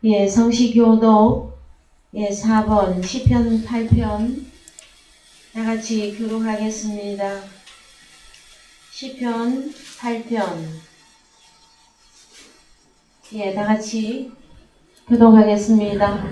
예, 성시교독 4번 시편 8편 다 같이 교독하겠습니다. 시편 8편 다 같이 교독하겠습니다.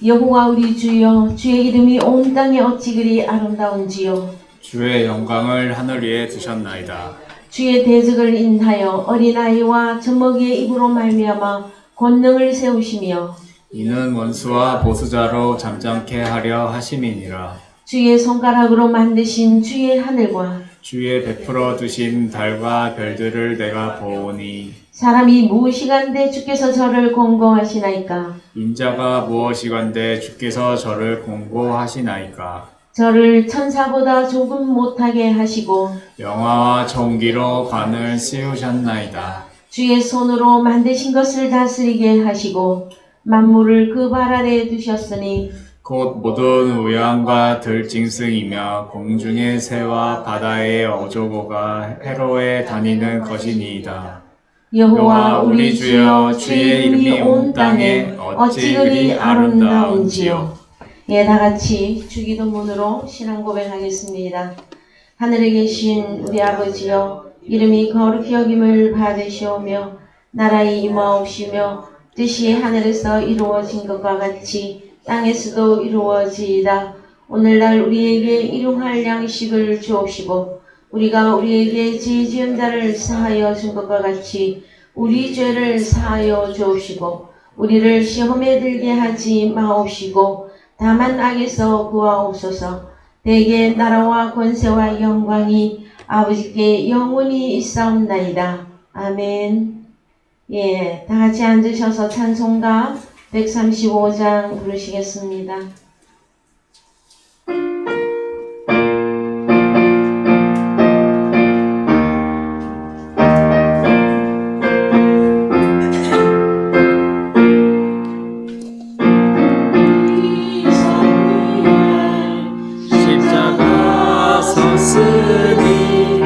여호와 우리 주여, 주의 이름이 온 땅에 어찌 그리 아름다운지요. 주의 영광을 하늘 위에 두셨나이다. 주의 대적을 인하여 어린아이와 젖먹이의 입으로 말미암아 권능을 세우시며 이는 원수와 보수자로 잠잠케 하려 하심이니라. 주의 손가락으로 만드신 주의 하늘과 주의 베풀어 두신 달과 별들을 내가 보오니 사람이 무엇이간데 주께서 저를 공고하시나이까. 인자가 무엇이건대 주께서 저를 공고하시나이까. 저를 천사보다 조금 못하게 하시고 영화와 총기로 관을 씌우셨나이다. 주의 손으로 만드신 것을 다스리게 하시고 만물을 그 발 아래에 두셨으니 곧 모든 우양과 들짐승이며 공중의 새와 바다의 어조고가 해로에 다니는 것이니이다. 여호와 우리 주여, 주의 이름이 온 땅에 어찌 그리 아름다운지요. 다 같이 주기도문으로 신앙 고백하겠습니다. 하늘에 계신 우리 아버지여, 이름이 거룩히 여김을 받으시오며 나라의 임하옵시며 뜻이 하늘에서 이루어진 것과 같이 땅에서도 이루어지이다. 오늘날 우리에게 일용할 양식을 주옵시고 우리가 우리에게 죄 지은 자를 사하여 준 것과 같이 우리 죄를 사하여 주옵시고 우리를 시험에 들게 하지 마옵시고 다만 악에서 구하옵소서. 대개 나라와 권세와 영광이 아버지께 영원히 있사옵나이다. 아멘. 다 같이 앉으셔서 찬송가 135장 부르시겠습니다. 십자가 섰으니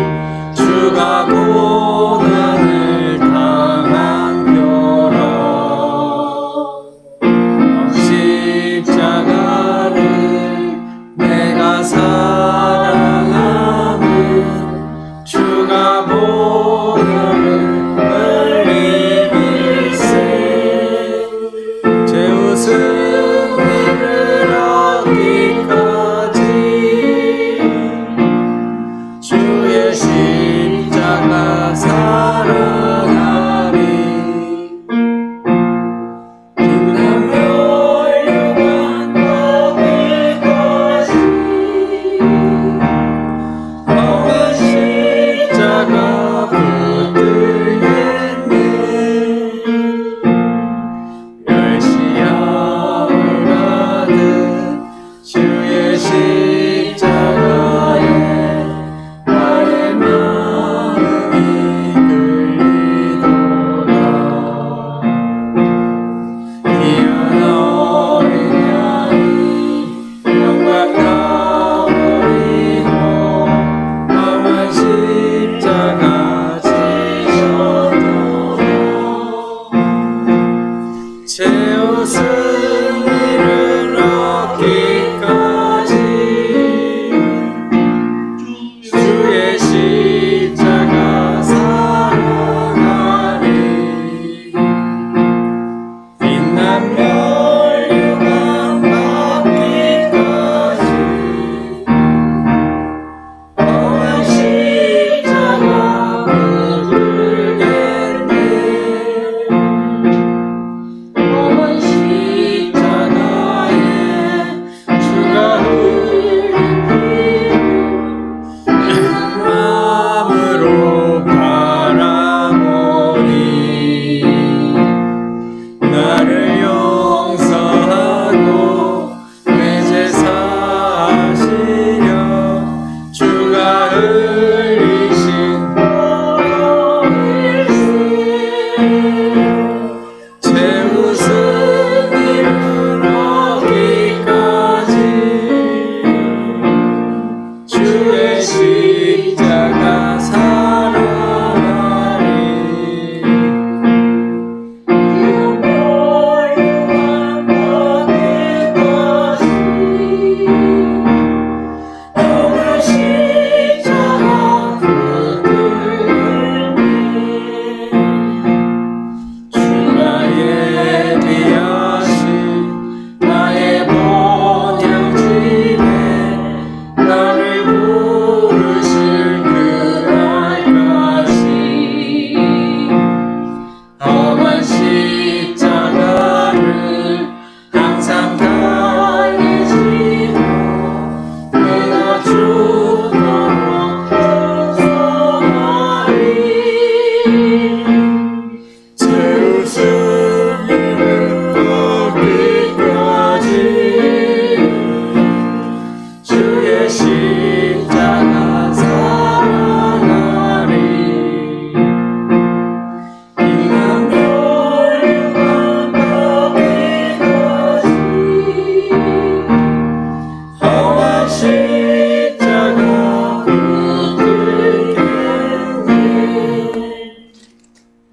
주가 고난을 당한 표로 십자가를 내가 사랑하는 주가 보혈을 흘리밀세 제우스 이를 얻기까지 주의 십자가 사랑하리. 빛나며 훌륭한 법일 것이 험한 십자가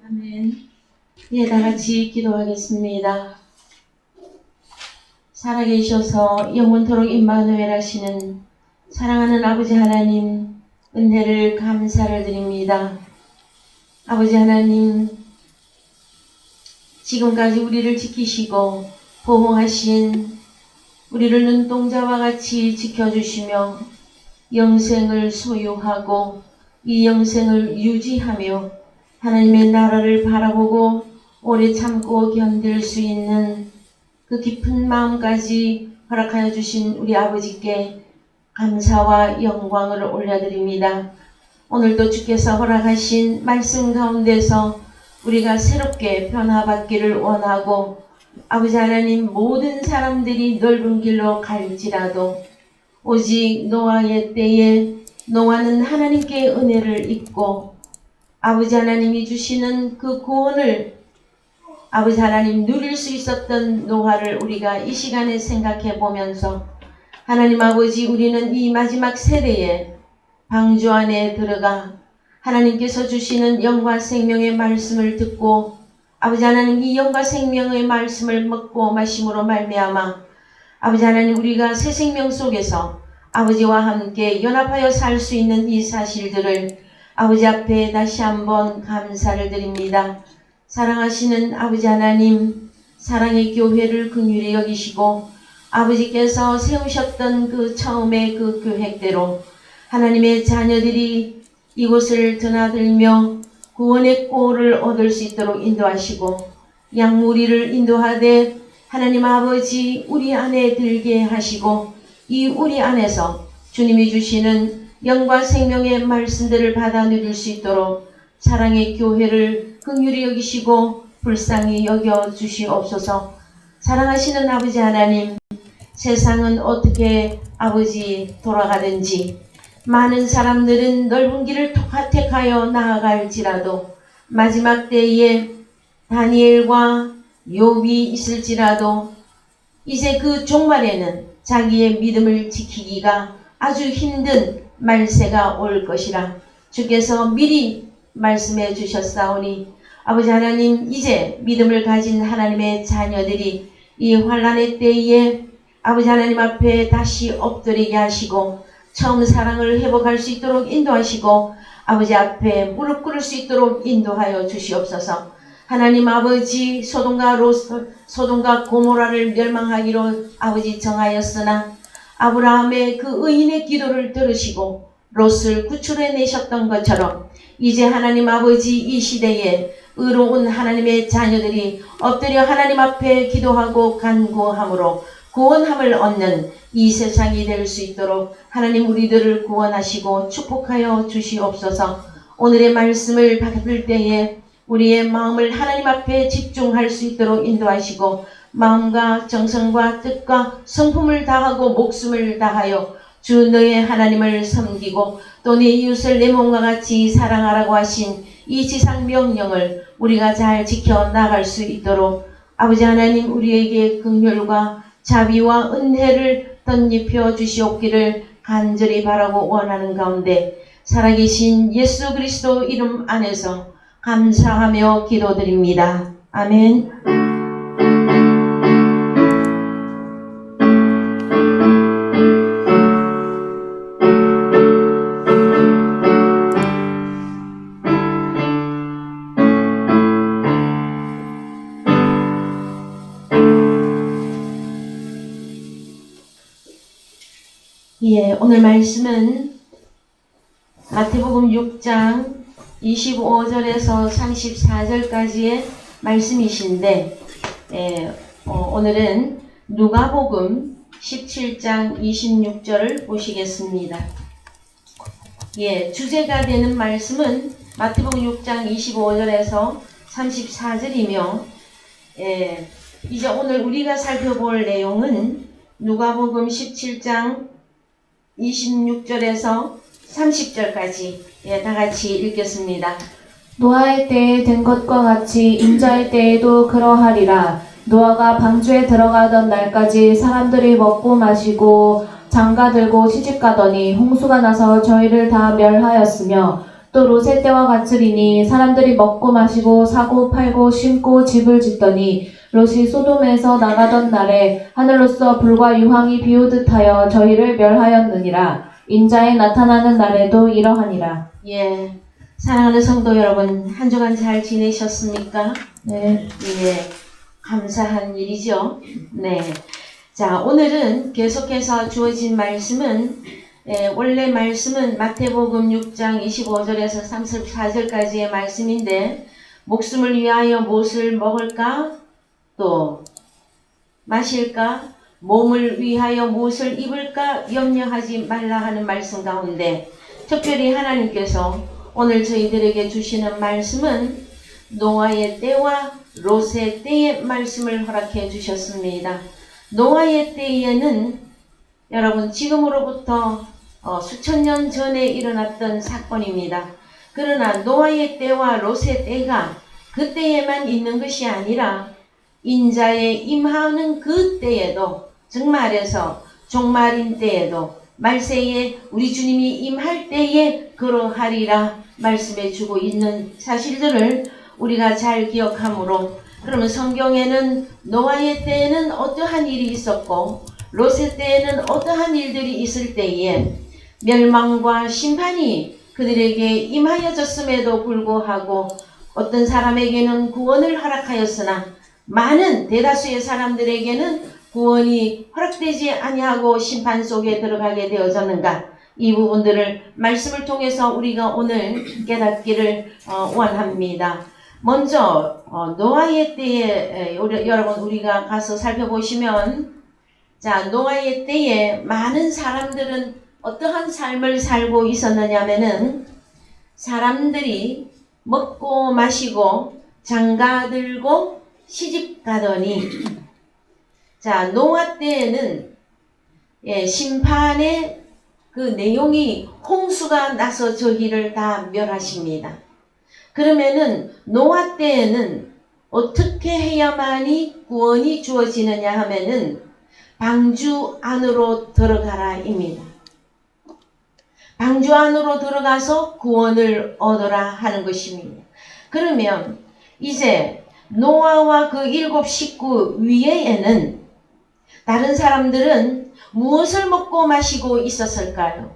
아멘. 예, 다 같이 기도하겠습니다. 살아계셔서 영원토록 임마누엘 하시는 사랑하는 아버지 하나님, 은혜를 감사를 드립니다. 아버지 하나님, 지금까지 우리를 지키시고 보호하신 우리를 눈동자와 같이 지켜주시며 영생을 소유하고 이 영생을 유지하며 하나님의 나라를 바라보고 오래 참고 견딜 수 있는 그 깊은 마음까지 허락하여 주신 우리 아버지께 감사와 영광을 올려드립니다. 오늘도 주께서 허락하신 말씀 가운데서 우리가 새롭게 변화받기를 원하고 아버지 하나님, 모든 사람들이 넓은 길로 갈지라도 오직 노아의 때에 노아는 하나님께 은혜를 입고 아버지 하나님이 주시는 그 구원을 아버지 하나님 누릴 수 있었던 노아를 우리가 이 시간에 생각해 보면서 하나님 아버지, 우리는 이 마지막 세대에 방주 안에 들어가 하나님께서 주시는 영과 생명의 말씀을 듣고 아버지 하나님, 이 영과 생명의 말씀을 먹고 마심으로 말미암아 아버지 하나님, 우리가 새 생명 속에서 아버지와 함께 연합하여 살 수 있는 이 사실들을 아버지 앞에 다시 한번 감사를 드립니다. 사랑하시는 아버지 하나님, 사랑의 교회를 긍휼히 여기시고 아버지께서 세우셨던 그 처음의 그 계획대로 하나님의 자녀들이 이곳을 드나들며 구원의 꼴을 얻을 수 있도록 인도하시고 양무리를 인도하되 하나님 아버지, 우리 안에 들게 하시고 이 우리 안에서 주님이 주시는 영과 생명의 말씀들을 받아 누릴 수 있도록 사랑의 교회를 긍휼히 여기시고 불쌍히 여겨 주시옵소서. 사랑하시는 아버지 하나님, 세상은 어떻게 아버지 돌아가든지 많은 사람들은 넓은 길을 택하여 나아갈지라도 마지막 때에 다니엘과 욥이 있을지라도 이제 그 종말에는 자기의 믿음을 지키기가 아주 힘든 말세가 올 것이라 주께서 미리 말씀해 주셨사오니 아버지 하나님, 이제 믿음을 가진 하나님의 자녀들이 이 환난의 때에 아버지 하나님 앞에 다시 엎드리게 하시고 처음 사랑을 회복할 수 있도록 인도하시고 아버지 앞에 무릎 꿇을 수 있도록 인도하여 주시옵소서. 하나님 아버지, 소돔과 고모라를 멸망하기로 아버지 정하였으나 아브라함의 그 의인의 기도를 들으시고 롯을 구출해내셨던 것처럼 이제 하나님 아버지, 이 시대에 의로운 하나님의 자녀들이 엎드려 하나님 앞에 기도하고 간구함으로 구원함을 얻는 이 세상이 될 수 있도록 하나님 우리들을 구원하시고 축복하여 주시옵소서. 오늘의 말씀을 받을 때에 우리의 마음을 하나님 앞에 집중할 수 있도록 인도하시고 마음과 정성과 뜻과 성품을 다하고 목숨을 다하여 주 너의 하나님을 섬기고 또 내 이웃을 내 몸과 같이 사랑하라고 하신 이 지상 명령을 우리가 잘 지켜 나갈 수 있도록 아버지 하나님, 우리에게 긍휼과 자비와 은혜를 덧입혀 주시옵기를 간절히 바라고 원하는 가운데 살아계신 예수 그리스도 이름 안에서 감사하며 기도드립니다. 아멘. 예, 오늘 말씀은 마태복음 6장 25절에서 34절까지의 말씀이신데 오늘은 누가복음 17장 26절을 보시겠습니다. 예, 주제가 되는 말씀은 마태복음 6장 25절에서 34절이며 이제 오늘 우리가 살펴볼 내용은 누가복음 17장 26절에서 30절까지 다 같이 읽겠습니다. 노아의 때에 된 것과 같이 인자의 때에도 그러하리라. 노아가 방주에 들어가던 날까지 사람들이 먹고 마시고 장가 들고 시집가더니 홍수가 나서 저희를 다 멸하였으며 또 롯의 때와 같으리니 사람들이 먹고 마시고 사고 팔고 심고 집을 짓더니 롯이 소돔에서 나가던 날에 하늘로서 불과 유황이 비오듯 하여 저희를 멸하였느니라. 인자에 나타나는 날에도 이러하니라. 예. 사랑하는 성도 여러분, 한 주간 잘 지내셨습니까? 네. 예. 감사한 일이죠. 네. 자, 오늘은 계속해서 주어진 말씀은 원래 말씀은 마태복음 6장 25절에서 34절까지의 말씀인데 목숨을 위하여 무엇을 먹을까? 또 마실까? 몸을 위하여 무엇을 입을까? 염려하지 말라 하는 말씀 가운데 특별히 하나님께서 오늘 저희들에게 주시는 말씀은 노아의 때와 롯의 때의 말씀을 허락해 주셨습니다. 노아의 때에는 여러분 지금으로부터 수천 년 전에 일어났던 사건입니다. 그러나 노아의 때와 롯의 때가 그때에만 있는 것이 아니라 인자에 임하는 그 때에도 정말에서 종말인 때에도 말세에 우리 주님이 임할 때에 그러하리라 말씀해 주고 있는 사실들을 우리가 잘 기억하므로 그러면 성경에는 노아의 때에는 어떠한 일이 있었고 롯의 때에는 어떠한 일들이 있을 때에 멸망과 심판이 그들에게 임하여졌음에도 불구하고 어떤 사람에게는 구원을 허락하였으나 많은 대다수의 사람들에게는 구원이 허락되지 아니하고 심판 속에 들어가게 되어졌는가 이 부분들을 말씀을 통해서 우리가 오늘 깨닫기를 원합니다. 먼저 노아의 때에 여러분 우리가 가서 살펴보시면 자 노아의 때에 많은 사람들은 어떠한 삶을 살고 있었느냐면은 사람들이 먹고 마시고 장가들고 시집 가더니 자 노아 때에는 심판의 그 내용이 홍수가 나서 저희를 다 멸하십니다. 그러면은 노아 때에는 어떻게 해야만이 구원이 주어지느냐 하면은 방주 안으로 들어가라입니다. 방주 안으로 들어가서 구원을 얻어라 하는 것입니다. 그러면 이제 노아와 그 7 식구 위에는 다른 사람들은 무엇을 먹고 마시고 있었을까요?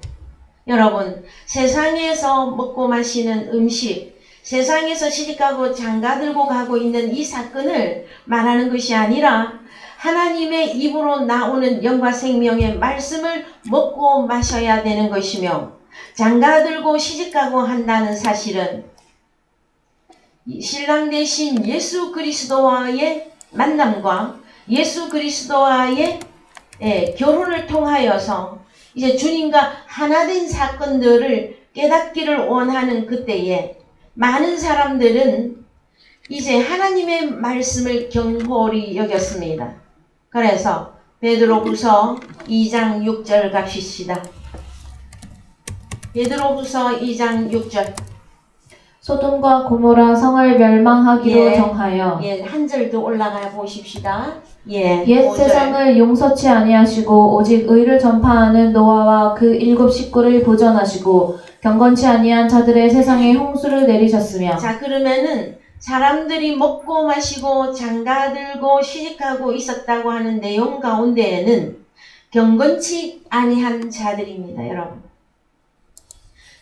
여러분 세상에서 먹고 마시는 음식 세상에서 시집가고 장가들고 가고 있는 이 사건을 말하는 것이 아니라 하나님의 입으로 나오는 영과 생명의 말씀을 먹고 마셔야 되는 것이며 장가들고 시집가고 한다는 사실은 신랑 되신 예수 그리스도와의 만남과 예수 그리스도와의 결혼을 통하여서 이제 주님과 하나 된 사건들을 깨닫기를 원하는 그때에 많은 사람들은 이제 하나님의 말씀을 경홀히 여겼습니다. 그래서 베드로후서 2장 6절 갑시다. 베드로후서 2장 6절 소돔과 고모라 성을 멸망하기로 정하여 한 절 더 올라가 보십시다. 옛 5절. 세상을 용서치 아니하시고 오직 의를 전파하는 노아와 그 7 식구를 보전하시고 경건치 아니한 자들의 세상에 홍수를 내리셨으며 자 그러면은 사람들이 먹고 마시고 장가들고 시집가고 있었다고 하는 내용 가운데에는 경건치 아니한 자들입니다. 여러분.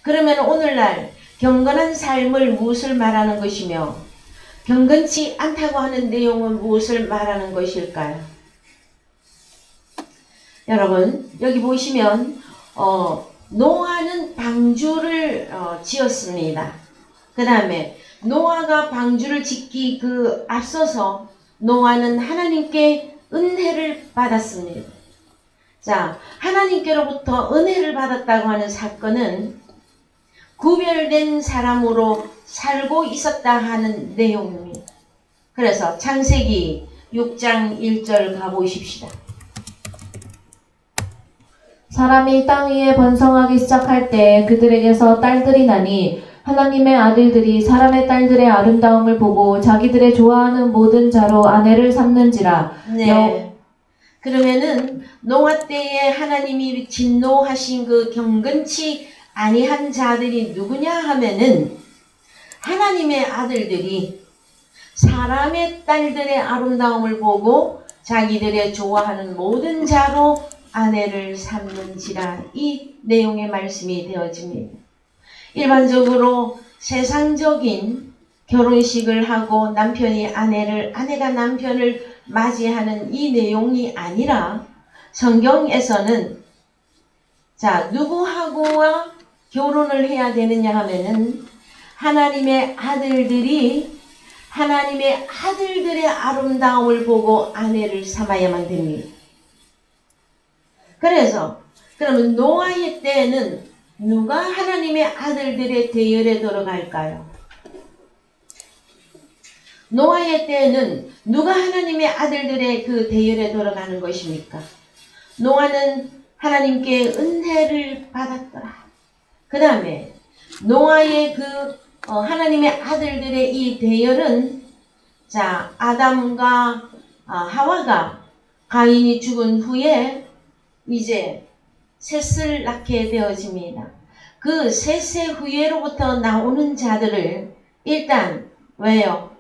그러면 오늘날 경건한 삶을 무엇을 말하는 것이며 경건치 않다고 하는 내용은 무엇을 말하는 것일까요? 여러분 여기 보시면 노아는 방주를 지었습니다. 그 다음에 노아가 방주를 짓기 그 앞서서 노아는 하나님께 은혜를 받았습니다. 자, 하나님께로부터 은혜를 받았다고 하는 사건은 구별된 사람으로 살고 있었다 하는 내용입니다. 그래서 창세기 6장 1절 가보십시다. 사람이 땅 위에 번성하기 시작할 때 그들에게서 딸들이 나니 하나님의 아들들이 사람의 딸들의 아름다움을 보고 자기들의 좋아하는 모든 자로 아내를 삼는지라. 네. 그러면은 노아 때에 하나님이 진노하신 그 경건치 아니한 자들이 누구냐 하면은 하나님의 아들들이 사람의 딸들의 아름다움을 보고 자기들의 좋아하는 모든 자로 아내를 삼는지라, 이 내용의 말씀이 되어집니다. 일반적으로 세상적인 결혼식을 하고 아내가 남편을 맞이하는 이 내용이 아니라 성경에서는 누구하고와 결혼을 해야 되느냐 하면은 하나님의 아들들의 아름다움을 보고 아내를 삼아야만 됩니다. 그러면 노아의 때에는 누가 하나님의 아들들의 대열에 들어갈까요? 노아의 때에는 누가 하나님의 아들들의 그 대열에 들어가는 것입니까? 노아는 하나님께 은혜를 받았더라. 그 다음에 노아의 하나님의 아들들의 이 대열은 아담과 하와가 가인이 죽은 후에 이제 셋을 낳게 되어집니다. 그 셋의 후예로부터 나오는 자들을 일단 왜요?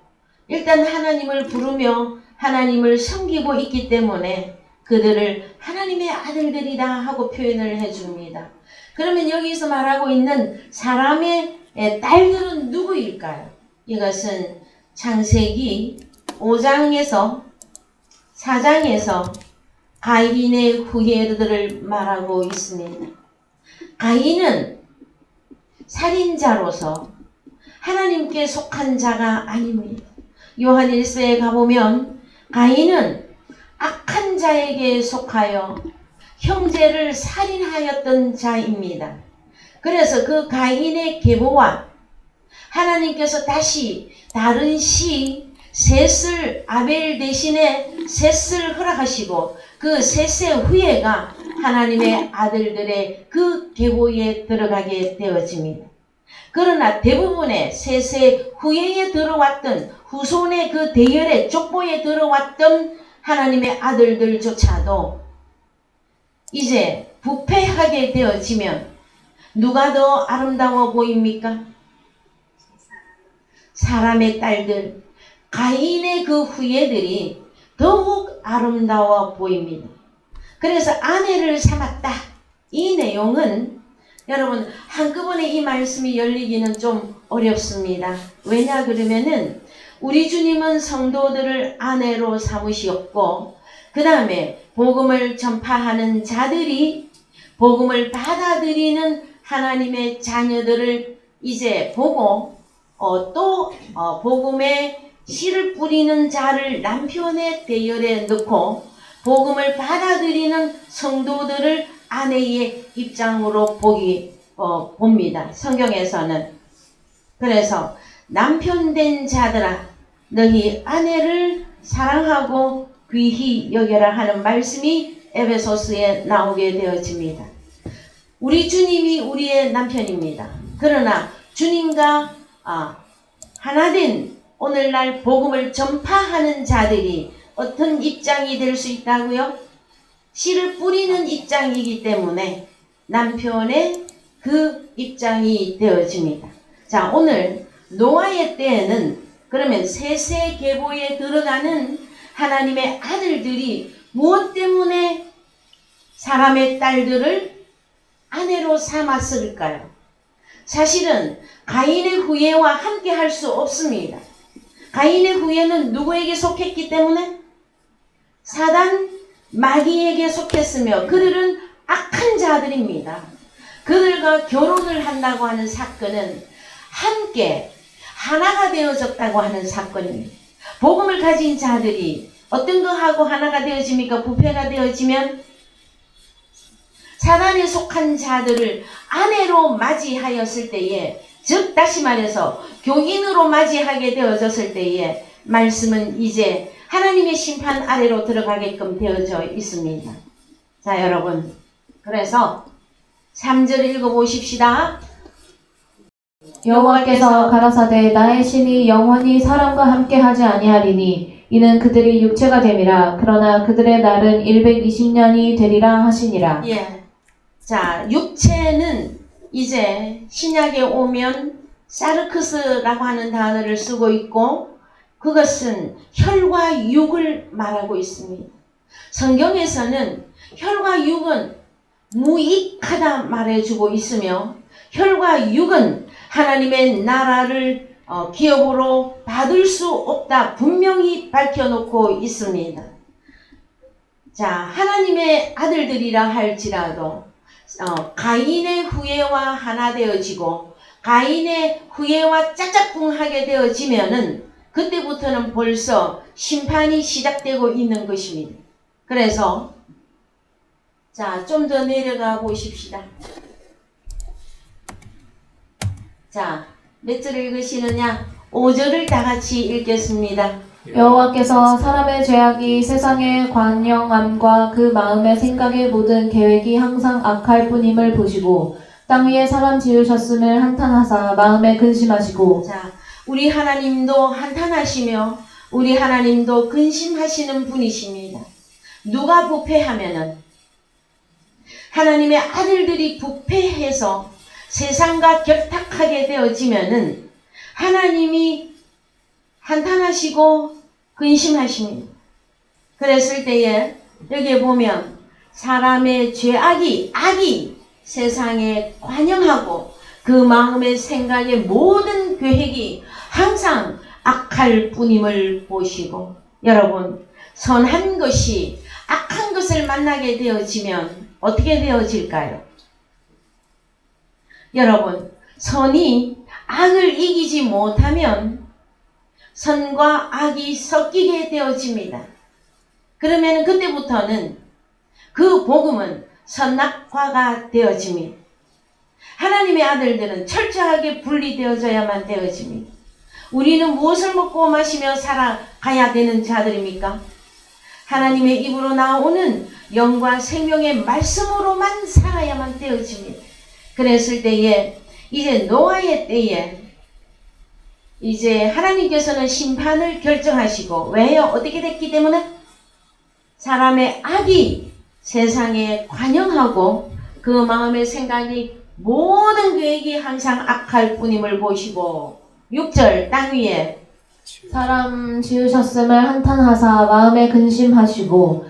일단 하나님을 부르며 하나님을 섬기고 있기 때문에 그들을 하나님의 아들들이다 하고 표현을 해줍니다. 그러면 여기서 말하고 있는 사람의 딸들은 누구일까요? 이것은 창세기 5장에서 4장에서 가인의 후예들을 말하고 있습니다. 가인은 살인자로서 하나님께 속한 자가 아닙니다. 요한 1서에 가보면 가인은 악한 자에게 속하여 형제를 살인하였던 자입니다. 그래서 그 가인의 계보와 하나님께서 다시 다른 셋을 아벨 대신에 셋을 허락하시고 그 셋의 후예가 하나님의 아들들의 그 계보에 들어가게 되어집니다. 그러나 대부분의 셋의 후예에 들어왔던 후손의 그 대열의 족보에 들어왔던 하나님의 아들들조차도 이제 부패하게 되어지면 누가 더 아름다워 보입니까? 사람의 딸들, 가인의 그 후예들이 더욱 아름다워 보입니다. 그래서 아내를 삼았다. 이 내용은 여러분 한꺼번에 이 말씀이 열리기는 좀 어렵습니다. 왜냐 그러면은 우리 주님은 성도들을 아내로 삼으셨고 그 다음에 복음을 전파하는 자들이 복음을 받아들이는 하나님의 자녀들을 이제 보고 또 복음의 씨를 뿌리는 자를 남편의 대열에 넣고 복음을 받아들이는 성도들을 아내의 입장으로 봅니다. 성경에서는. 그래서 남편 된 자들아 너희 아내를 사랑하고 귀히 여겨라 하는 말씀이 에베소서에 나오게 되어집니다. 우리 주님이 우리의 남편입니다. 그러나 주님과 하나된 오늘날 복음을 전파하는 자들이 어떤 입장이 될 수 있다고요? 씨를 뿌리는 입장이기 때문에 남편의 그 입장이 되어집니다. 자, 오늘 노아의 때에는 그러면 셋의 계보에 들어가는 하나님의 아들들이 무엇 때문에 사람의 딸들을 아내로 삼았을까요? 사실은 가인의 후예와 함께 할 수 없습니다. 가인의 후예는 누구에게 속했기 때문에? 사단 마귀에게 속했으며 그들은 악한 자들입니다. 그들과 결혼을 한다고 하는 사건은 함께 하나가 되어졌다고 하는 사건입니다. 복음을 가진 자들이 어떤 거 하고 하나가 되어집니까? 부패가 되어지면 사단에 속한 자들을 아내로 맞이하였을 때에, 즉 다시 말해서 교인으로 맞이하게 되어졌을 때에 말씀은 이제 하나님의 심판 아래로 들어가게끔 되어져 있습니다. 자, 여러분, 그래서 3절 읽어보십시다. 여호와께서 가라사대 나의 신이 영원히 사람과 함께 하지 아니하리니 이는 그들이 육체가 됨이라. 그러나 그들의 날은 120년이 되리라 하시니라. 예. 자, 육체는 이제 신약에 오면 사르크스라고 하는 단어를 쓰고 있고 그것은 혈과 육을 말하고 있습니다. 성경에서는 혈과 육은 무익하다 말해주고 있으며 혈과 육은 하나님의 나라를 기업으로 받을 수 없다 분명히 밝혀놓고 있습니다. 자, 하나님의 아들들이라 할지라도 가인의 후예와 하나 되어지고 가인의 후예와 짝짝꿍하게 되어지면은 그때부터는 벌써 심판이 시작되고 있는 것입니다. 그래서 자, 좀 더 내려가 보십시다. 자, 몇 절을 읽으시느냐? 5절을 다 같이 읽겠습니다. 여호와께서 사람의 죄악이 세상의 관영함과 그 마음의 생각의 모든 계획이 항상 악할 뿐임을 보시고 땅 위에 사람 지으셨음을 한탄하사 마음에 근심하시고 자, 우리 하나님도 한탄하시며 우리 하나님도 근심하시는 분이십니다. 누가 부패하면은 하나님의 아들들이 부패해서 세상과 결탁하게 되어지면은 하나님이 한탄하시고 근심하십니다. 그랬을 때에 여기에 보면 사람의 악이 세상에 관영하고 그 마음의 생각의 모든 계획이 항상 악할 뿐임을 보시고 여러분 선한 것이 악한 것을 만나게 되어지면 어떻게 되어질까요? 여러분 선이 악을 이기지 못하면 선과 악이 섞이게 되어집니다. 그러면 그때부터는 그 복음은 선악과가 되어집니다. 하나님의 아들들은 철저하게 분리되어져야만 되어집니다. 우리는 무엇을 먹고 마시며 살아가야 되는 자들입니까? 하나님의 입으로 나오는 영과 생명의 말씀으로만 살아야만 되어집니다. 그랬을 때에 이제 노아의 때에 이제 하나님께서는 심판을 결정하시고 왜요? 어떻게 됐기 때문에? 사람의 악이 세상에 관영하고 그 마음의 생각이 모든 계획이 항상 악할 뿐임을 보시고 6절 땅 위에 사람 지으셨음을 한탄하사 마음에 근심하시고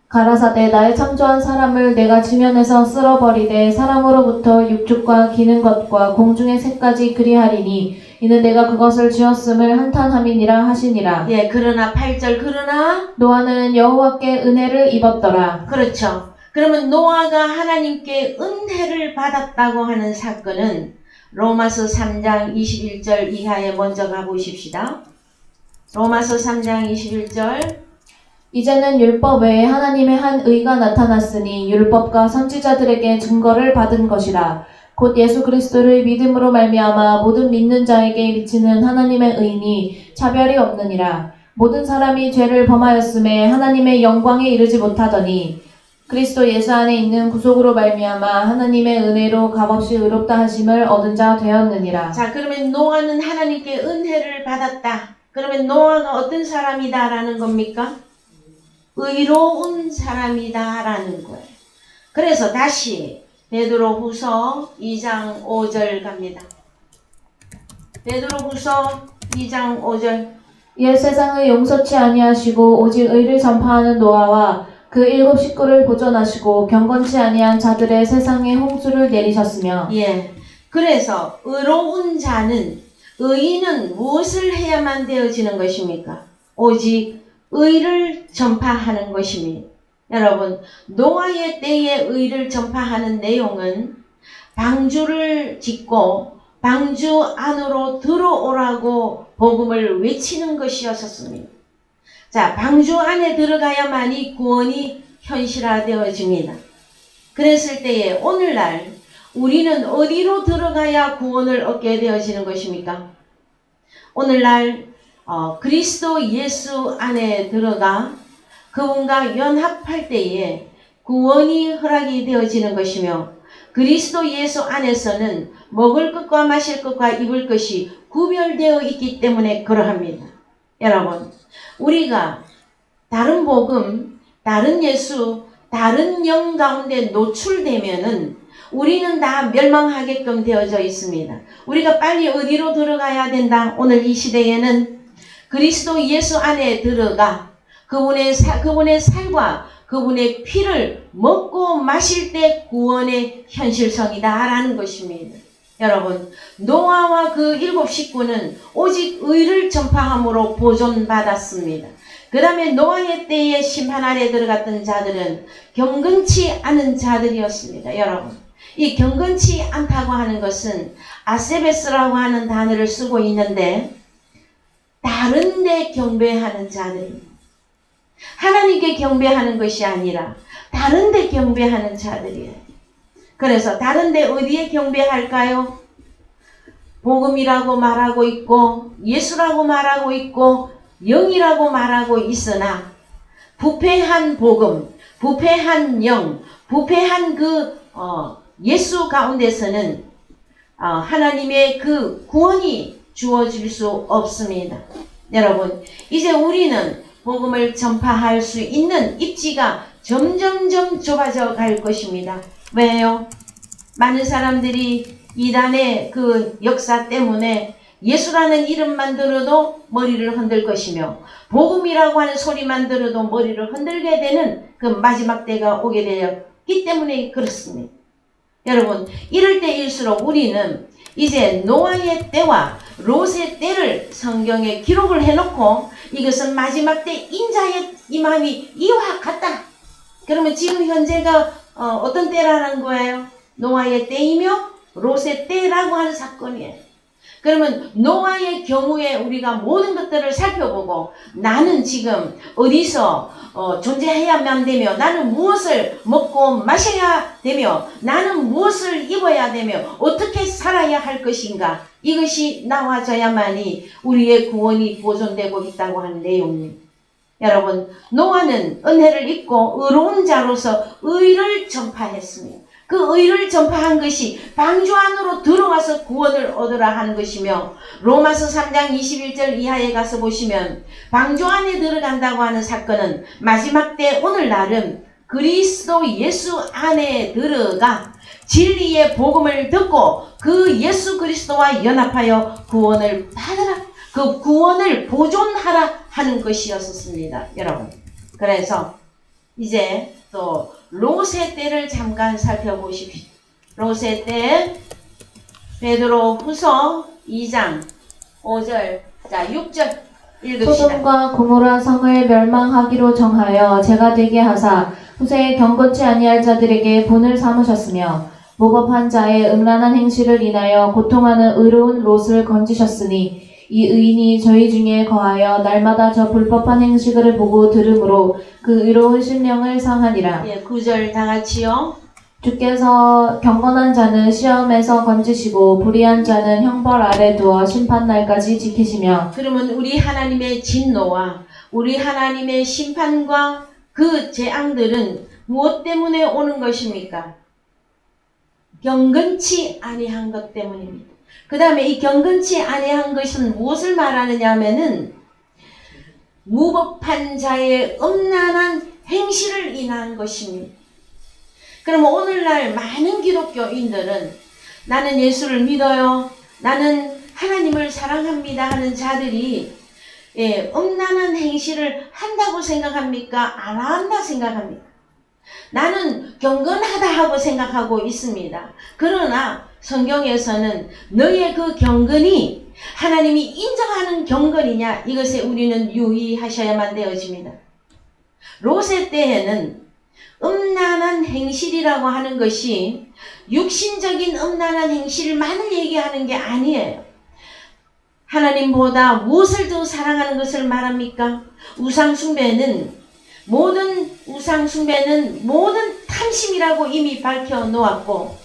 가라사대 나의 창조한 사람을 내가 지면에서 쓸어버리되 사람으로부터 육축과 기는 것과 공중의 새까지 그리하리니 이는 내가 그것을 지었음을 한탄함이니라 하시니라. 예, 그러나 8절 그러나 노아는 여호와께 은혜를 입었더라. 그렇죠. 그러면 노아가 하나님께 은혜를 받았다고 하는 사건은 로마서 3장 21절 이하에 먼저 가보십시다. 로마서 3장 21절 이제는 율법 외에 하나님의 한 의가 나타났으니 율법과 선지자들에게 증거를 받은 것이라. 곧 예수 그리스도를 믿음으로 말미암아 모든 믿는 자에게 미치는 하나님의 의니 차별이 없느니라. 모든 사람이 죄를 범하였음에 하나님의 영광에 이르지 못하더니 그리스도 예수 안에 있는 구속으로 말미암아 하나님의 은혜로 값없이 의롭다 하심을 얻은 자 되었느니라. 자, 그러면 노아는 하나님께 은혜를 받았다. 그러면 노아가 어떤 사람이다라는 겁니까? 의로운 사람이다라는 거예요. 그래서 다시 베드로후서 2장 5절 갑니다. 베드로후서 2장 5절 이에 세상을 용서치 아니하시고 오직 의를 전파하는 노아와 그 7 식구를 보존하시고 경건치 아니한 자들의 세상에 홍수를 내리셨으며 예. 그래서 의로운 자는 의인은 무엇을 해야만 되어지는 것입니까? 오직 의를 전파하는 것입니다. 여러분, 노아의 때에 의를 전파하는 내용은 방주를 짓고 방주 안으로 들어오라고 복음을 외치는 것이었습니다. 자, 방주 안에 들어가야만이 구원이 현실화되어집니다. 그랬을 때에 오늘날 우리는 어디로 들어가야 구원을 얻게 되어지는 것입니까? 오늘날 그리스도 예수 안에 들어가 그분과 연합할 때에 구원이 허락이 되어지는 것이며 그리스도 예수 안에서는 먹을 것과 마실 것과 입을 것이 구별되어 있기 때문에 그러합니다. 여러분, 우리가 다른 복음, 다른 예수, 다른 영 가운데 노출되면은 우리는 다 멸망하게끔 되어져 있습니다. 우리가 빨리 어디로 들어가야 된다? 오늘 이 시대에는 그리스도 예수 안에 들어가 그분의 살과 그분의 피를 먹고 마실 때 구원의 현실성이다라는 것입니다. 여러분, 노아와 그 7 식구는 오직 의를 전파함으로 보존받았습니다. 그 다음에 노아의 때에 심판 아래 들어갔던 자들은 경건치 않은 자들이었습니다. 여러분, 이 경건치 않다고 하는 것은 아세베스라고 하는 단어를 쓰고 있는데 다른 데 경배하는 자들입니다. 하나님께 경배하는 것이 아니라 다른 데 경배하는 자들이에요. 그래서 다른 데 어디에 경배할까요? 복음이라고 말하고 있고 예수라고 말하고 있고 영이라고 말하고 있으나 부패한 복음, 부패한 영, 부패한 예수 가운데서는 하나님의 그 구원이 주어질 수 없습니다. 여러분, 이제 우리는 복음을 전파할 수 있는 입지가 점점점 좁아져 갈 것입니다. 왜요? 많은 사람들이 이단의 그 역사 때문에 예수라는 이름만 들어도 머리를 흔들 것이며 복음이라고 하는 소리만 들어도 머리를 흔들게 되는 그 마지막 때가 오게 되었기 때문에 그렇습니다. 여러분, 이럴 때일수록 우리는 이제 노아의 때와 롯의 때를 성경에 기록을 해놓고 이것은 마지막 때 인자의 임함이 이와 같다. 그러면 지금 현재가 어떤 때라는 거예요? 노아의 때이며 롯의 때라고 하는 사건이에요. 그러면 노아의 경우에 우리가 모든 것들을 살펴보고 나는 지금 어디서 존재해야만 되며 나는 무엇을 먹고 마셔야 되며 나는 무엇을 입어야 되며 어떻게 살아야 할 것인가, 이것이 나와져야만이 우리의 구원이 보존되고 있다고 하는 내용입니다. 여러분, 노아는 은혜를 입고 의로운 자로서 의를 전파했습니다. 그 의를 전파한 것이 방주 안으로 들어와서 구원을 얻으라 하는 것이며 로마서 3장 21절 이하에 가서 보시면 방주 안에 들어간다고 하는 사건은 마지막 때 오늘날은 그리스도 예수 안에 들어가 진리의 복음을 듣고 그 예수 그리스도와 연합하여 구원을 받으라, 그 구원을 보존하라 하는 것이었습니다. 여러분, 그래서 이제 또 롯의 때를 잠깐 살펴보십시오. 롯의 때 베드로 후서 2장 5절, 자 6절 읽읍시다. 소돔과 고모라 성을 멸망하기로 정하여 제가 되게 하사 후세에 경건치 아니할 자들에게 본을 삼으셨으며 모법한 자의 음란한 행실을 인하여 고통하는 의로운 롯을 건지셨으니 이 의인이 저희 중에 거하여 날마다 저 불법한 행실을 보고 들으므로 그 의로운 심령을 상하니라. 9절 다 같이요. 주께서 경건한 자는 시험에서 건지시고 불의한 자는 형벌 아래 두어 심판날까지 지키시며. 그러면 우리 하나님의 진노와 우리 하나님의 심판과 그 재앙들은 무엇 때문에 오는 것입니까? 경건치 아니한 것 때문입니다. 그 다음에 이 경건치 아니한 것은 무엇을 말하느냐 하면은 무법한 자의 음란한 행실을 인한 것입니다. 그러면 오늘날 많은 기독교인들은 나는 예수를 믿어요, 나는 하나님을 사랑합니다 하는 자들이 음란한 행실을 한다고 생각합니까? 안 한다 생각합니까? 나는 경건하다 하고 생각하고 있습니다. 그러나 성경에서는 너의 그 경건이 하나님이 인정하는 경건이냐, 이것에 우리는 유의하셔야만 되어집니다. 롯의 때에는 음란한 행실이라고 하는 것이 육신적인 음란한 행실만을 얘기하는 게 아니에요. 하나님보다 무엇을 더 사랑하는 것을 말합니까? 모든 우상숭배는 모든 탐심이라고 이미 밝혀놓았고,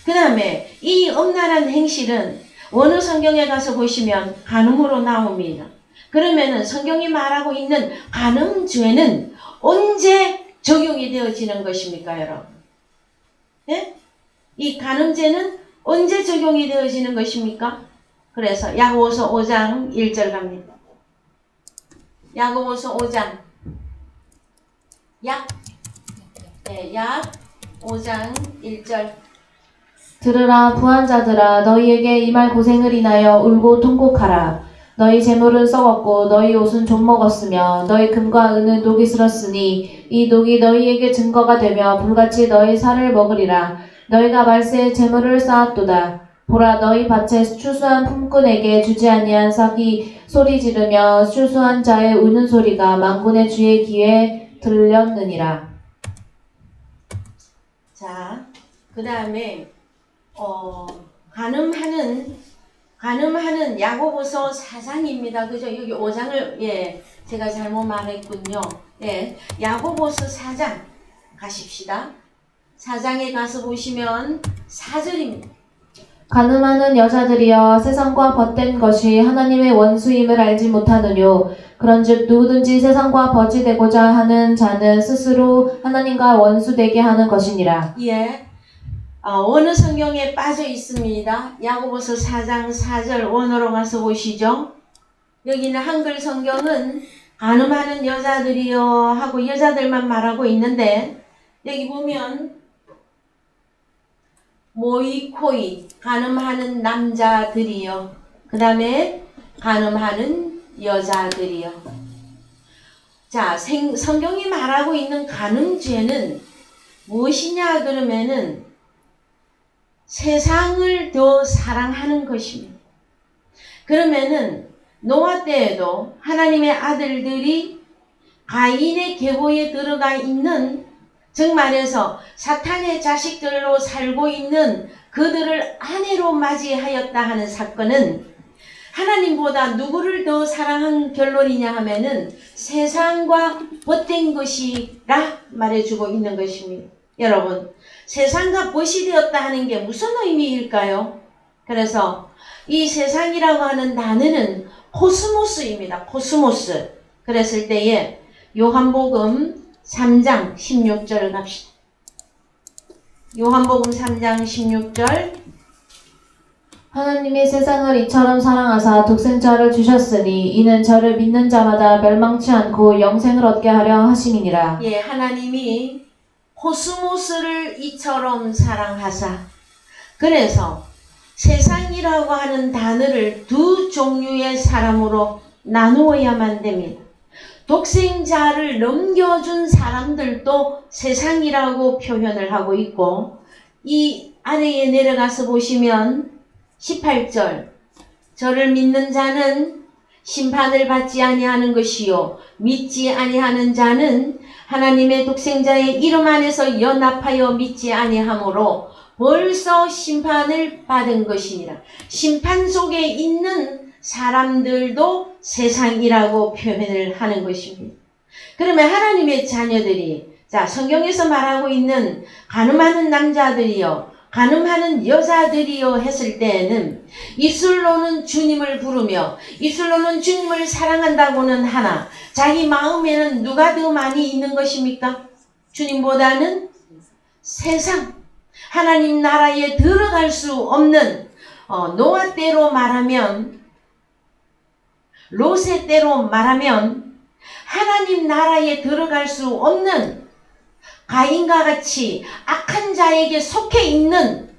그 다음에 이 음란한 행실은 어느 성경에 가서 보시면 간음으로 나옵니다. 그러면은 성경이 말하고 있는 간음죄는 언제 적용이 되어지는 것입니까, 여러분? 예? 이 간음죄는 언제 적용이 되어지는 것입니까? 그래서 야고보서 5장 1절 갑니다. 야고보서 5장 약 5장 1절 들으라 부한 자들아 너희에게 이 말 고생을 인하여 울고 통곡하라. 너희 재물은 썩었고 너희 옷은 좀 먹었으며 너희 금과 은은 녹이 슬었으니 이 녹이 너희에게 증거가 되며 불같이 너희 살을 먹으리라. 너희가 말세에 재물을 쌓았도다. 보라 너희 밭에 추수한 품꾼에게 주지 아니한 싹이 소리 지르며 추수한 자의 우는 소리가 만군의 주의 귀에 들렸느니라. 자, 그 다음에 간음하는 야고보서 4장입니다. 그죠? 여기 5장을 제가 잘못 말했군요. 야고보서 4장 가십시다. 4장에 가서 보시면 4절입니다. 간음하는 여자들이여 세상과 벗된 것이 하나님의 원수임을 알지 못하느뇨. 그런즉 누구든지 세상과 벗이 되고자 하는 자는 스스로 하나님과 원수되게 하는 것이니라. 어느 성경에 빠져 있습니다. 야고보서 4장 4절 원어로 가서 보시죠. 여기는 한글 성경은 간음하는 여자들이여 하고 여자들만 말하고 있는데 여기 보면 모이코이 간음하는 남자들이요. 그 다음에 간음하는 여자들이요. 자, 성경이 말하고 있는 간음죄는 무엇이냐 그러면은 세상을 더 사랑하는 것입니다. 그러면은 노아 때에도 하나님의 아들들이 가인의 계보에 들어가 있는 즉 말해서 사탄의 자식들로 살고 있는 그들을 아내로 맞이하였다 하는 사건은 하나님보다 누구를 더 사랑한 결론이냐 하면은 세상과 벗된 것이라 말해주고 있는 것입니다. 여러분, 세상과 벗이 되었다 하는 게 무슨 의미일까요? 그래서 이 세상이라고 하는 단어는 코스모스입니다. 코스모스. 그랬을 때에 요한복음 3장 16절 갑시다. 요한복음 3장 16절 하나님이 세상을 이처럼 사랑하사 독생자를 주셨으니 이는 저를 믿는 자마다 멸망치 않고 영생을 얻게 하려 하심이니라. 하나님이 코스모스를 이처럼 사랑하사 그래서 세상이라고 하는 단어를 두 종류의 사람으로 나누어야만 됩니다. 독생자를 넘겨준 사람들도 세상이라고 표현을 하고 있고 이 아래에 내려가서 보시면 18절 저를 믿는 자는 심판을 받지 아니하는 것이요 믿지 아니하는 자는 하나님의 독생자의 이름 안에서 연합하여 믿지 아니하므로 벌써 심판을 받은 것이니라. 심판 속에 있는 사람들도 세상이라고 표현을 하는 것입니다. 그러면 하나님의 자녀들이 성경에서 말하고 있는 간음하는 남자들이요 간음하는 여자들이요 했을 때에는 입술로는 주님을 부르며 입술로는 주님을 사랑한다고는 하나 자기 마음에는 누가 더 많이 있는 것입니까? 주님보다는 세상 하나님 나라에 들어갈 수 없는 노아 때로 말하면 롯의 때로 말하면 하나님 나라에 들어갈 수 없는 가인과 같이 악한 자에게 속해 있는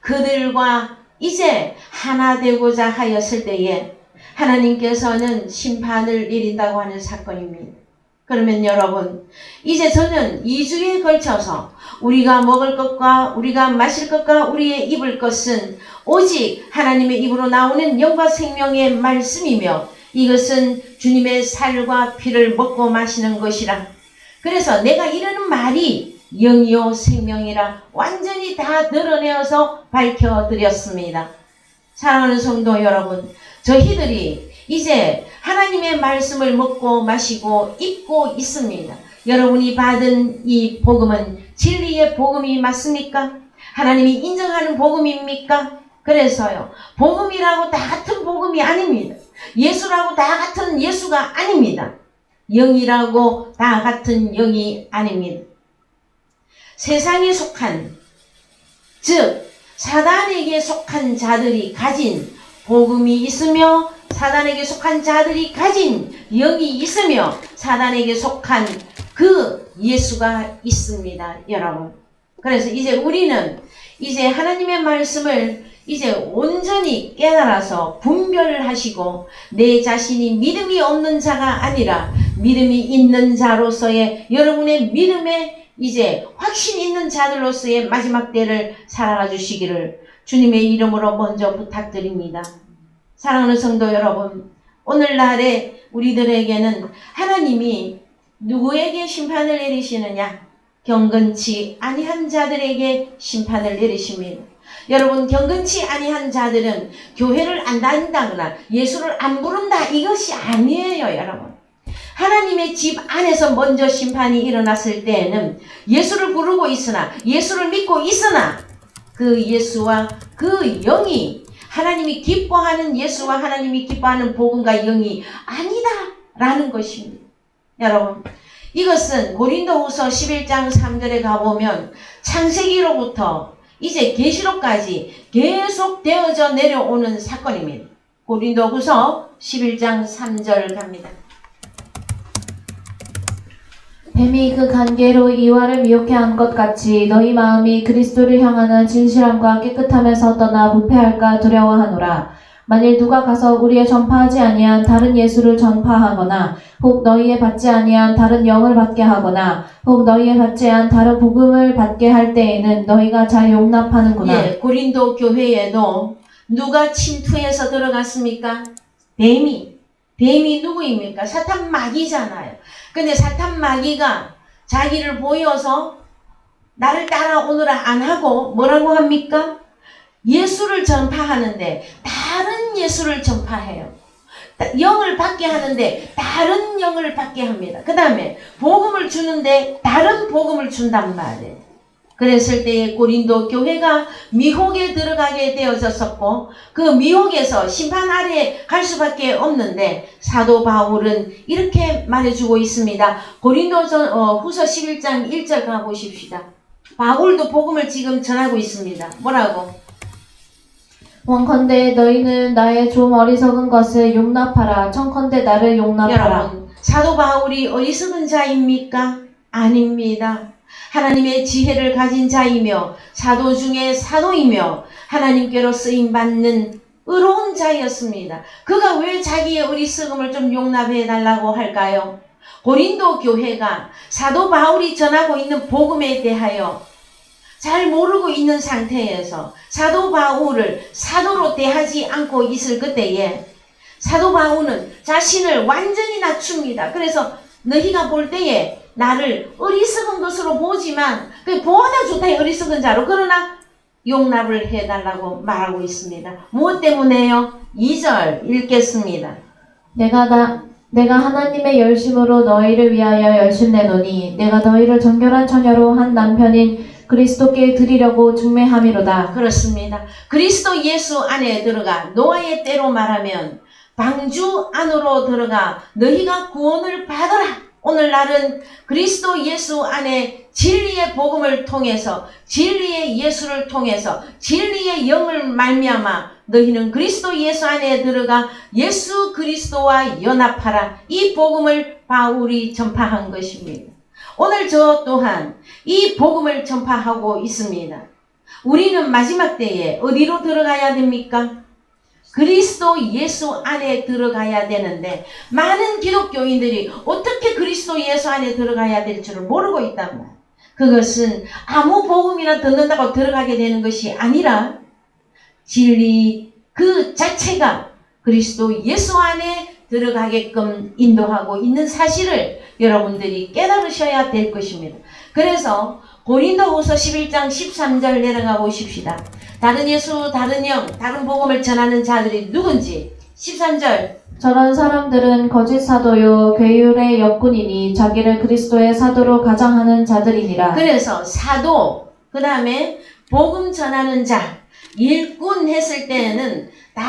그들과 이제 하나 되고자 하였을 때에 하나님께서는 심판을 내린다고 하는 사건입니다. 그러면 여러분 이제 저는 2주에 걸쳐서 우리가 먹을 것과 우리가 마실 것과 우리의 입을 것은 오직 하나님의 입으로 나오는 영과 생명의 말씀이며 이것은 주님의 살과 피를 먹고 마시는 것이라. 그래서 내가 이러는 말이 영이요 생명이라 완전히 다 드러내어서 밝혀드렸습니다. 사랑하는 성도 여러분, 저희들이 이제 하나님의 말씀을 먹고 마시고 입고 있습니다. 여러분이 받은 이 복음은 진리의 복음이 맞습니까? 하나님이 인정하는 복음입니까? 그래서요, 복음이라고 다 같은 복음이 아닙니다. 예수라고 다 같은 예수가 아닙니다. 영이라고 다 같은 영이 아닙니다. 세상에 속한, 즉 사단에게 속한 자들이 가진 복음이 있으며 사단에게 속한 자들이 가진 영이 있으며 사단에게 속한 그 예수가 있습니다. 여러분, 그래서 이제 우리는 이제 하나님의 말씀을 이제 온전히 깨달아서 분별을 하시고 내 자신이 믿음이 없는 자가 아니라 믿음이 있는 자로서의 여러분의 믿음에 이제 확신 있는 자들로서의 마지막 때를 살아가 주시기를 주님의 이름으로 먼저 부탁드립니다. 사랑하는 성도 여러분, 오늘날에 우리들에게는 하나님이 누구에게 심판을 내리시느냐? 경건치 아니한 자들에게 심판을 내리십니다. 여러분, 경건치 아니한 자들은 교회를 안 다닌다거나 예수를 안 부른다 이것이 아니에요. 여러분, 하나님의 집 안에서 먼저 심판이 일어났을 때에는 예수를 부르고 있으나 예수를 믿고 있으나 그 예수와 그 영이 하나님이 기뻐하는 예수와 하나님이 기뻐하는 복음과 영이 아니다 라는 것입니다. 여러분, 이것은 고린도후서 11장 3절에 가보면 창세기로부터 이제 계시록까지 계속 되어져 내려오는 사건입니다. 고린도후서 11장 3절 갑니다. 뱀이 그 관계로 이와를 미혹해 한 것 같이 너희 마음이 그리스도를 향하는 진실함과 깨끗함에서 떠나 부패할까 두려워하노라. 만일 누가 가서 우리의 전파하지 아니한 다른 예수를 전파하거나 혹 너희의 받지 아니한 다른 영을 받게 하거나 혹 너희의 받지 않은 다른 복음을 받게 할 때에는 너희가 잘 용납하는구나. 예, 고린도 교회에도 누가 침투해서 들어갔습니까? 뱀이 누구입니까? 사탄 마귀잖아요. 근데 사탄 마귀가 자기를 보여서 나를 따라오느라 안 하고 뭐라고 합니까? 예수를 전파하는데 다른 예수를 전파해요. 영을 받게 하는데 다른 영을 받게 합니다. 그 다음에 복음을 주는데 다른 복음을 준단 말이에요. 그랬을 때에 고린도 교회가 미혹에 들어가게 되어졌었고 그 미혹에서 심판 아래에 갈 수밖에 없는데 사도 바울은 이렇게 말해주고 있습니다. 고린도서 후서 11장 1절 가보십시다. 바울도 복음을 지금 전하고 있습니다. 뭐라고? 원컨대 너희는 나의 좀 어리석은 것을 용납하라. 청컨대 나를 용납하라. 여러분, 사도 바울이 어리석은 자입니까? 아닙니다. 하나님의 지혜를 가진 자이며 사도 중에 사도이며 하나님께로 쓰임받는 의로운 자였습니다. 그가 왜 자기의 어리석음을 좀 용납해 달라고 할까요? 고린도 교회가 사도 바울이 전하고 있는 복음에 대하여 잘 모르고 있는 상태에서 사도 바울을 사도로 대하지 않고 있을 그때에 사도 바울은 자신을 완전히 낮춥니다. 그래서 너희가 볼 때에 나를 어리석은 것으로 보지만 그 보아다 좋다 어리석은 자로 그러나 용납을 해달라고 말하고 있습니다. 무엇 때문에요? 2절 읽겠습니다. 내가 하나님의 열심으로 너희를 위하여 열심내노니 내가 너희를 정결한 처녀로 한 남편인 그리스도께 드리려고 중매함이로다. 그렇습니다. 그리스도 예수 안에 들어가 노아의 때로 말하면 방주 안으로 들어가 너희가 구원을 받아라. 오늘날은 그리스도 예수 안에 진리의 복음을 통해서 진리의 예수를 통해서 진리의 영을 말미암아 너희는 그리스도 예수 안에 들어가 예수 그리스도와 연합하라. 이 복음을 바울이 전파한 것입니다. 오늘 저 또한 이 복음을 전파하고 있습니다. 우리는 마지막 때에 어디로 들어가야 됩니까? 그리스도 예수 안에 들어가야 되는데 많은 기독교인들이 어떻게 그리스도 예수 안에 들어가야 될 줄을 모르고 있단 말이에요. 그것은 아무 복음이나 듣는다고 들어가게 되는 것이 아니라 진리 그 자체가 그리스도 예수 안에 들어가게끔 인도하고 있는 사실을 여러분들이 깨달으셔야 될 것입니다. 그래서 고린도후서 11장 13절 내려가 보십시다. 다른 예수, 다른 영, 다른 복음을 전하는 자들이 누군지 13절 저런 사람들은 거짓 사도요 괴율의 역군이니 자기를 그리스도의 사도로 가장하는 자들이니라. 그래서 사도, 그 다음에 복음 전하는 자, 일꾼 했을 때는 다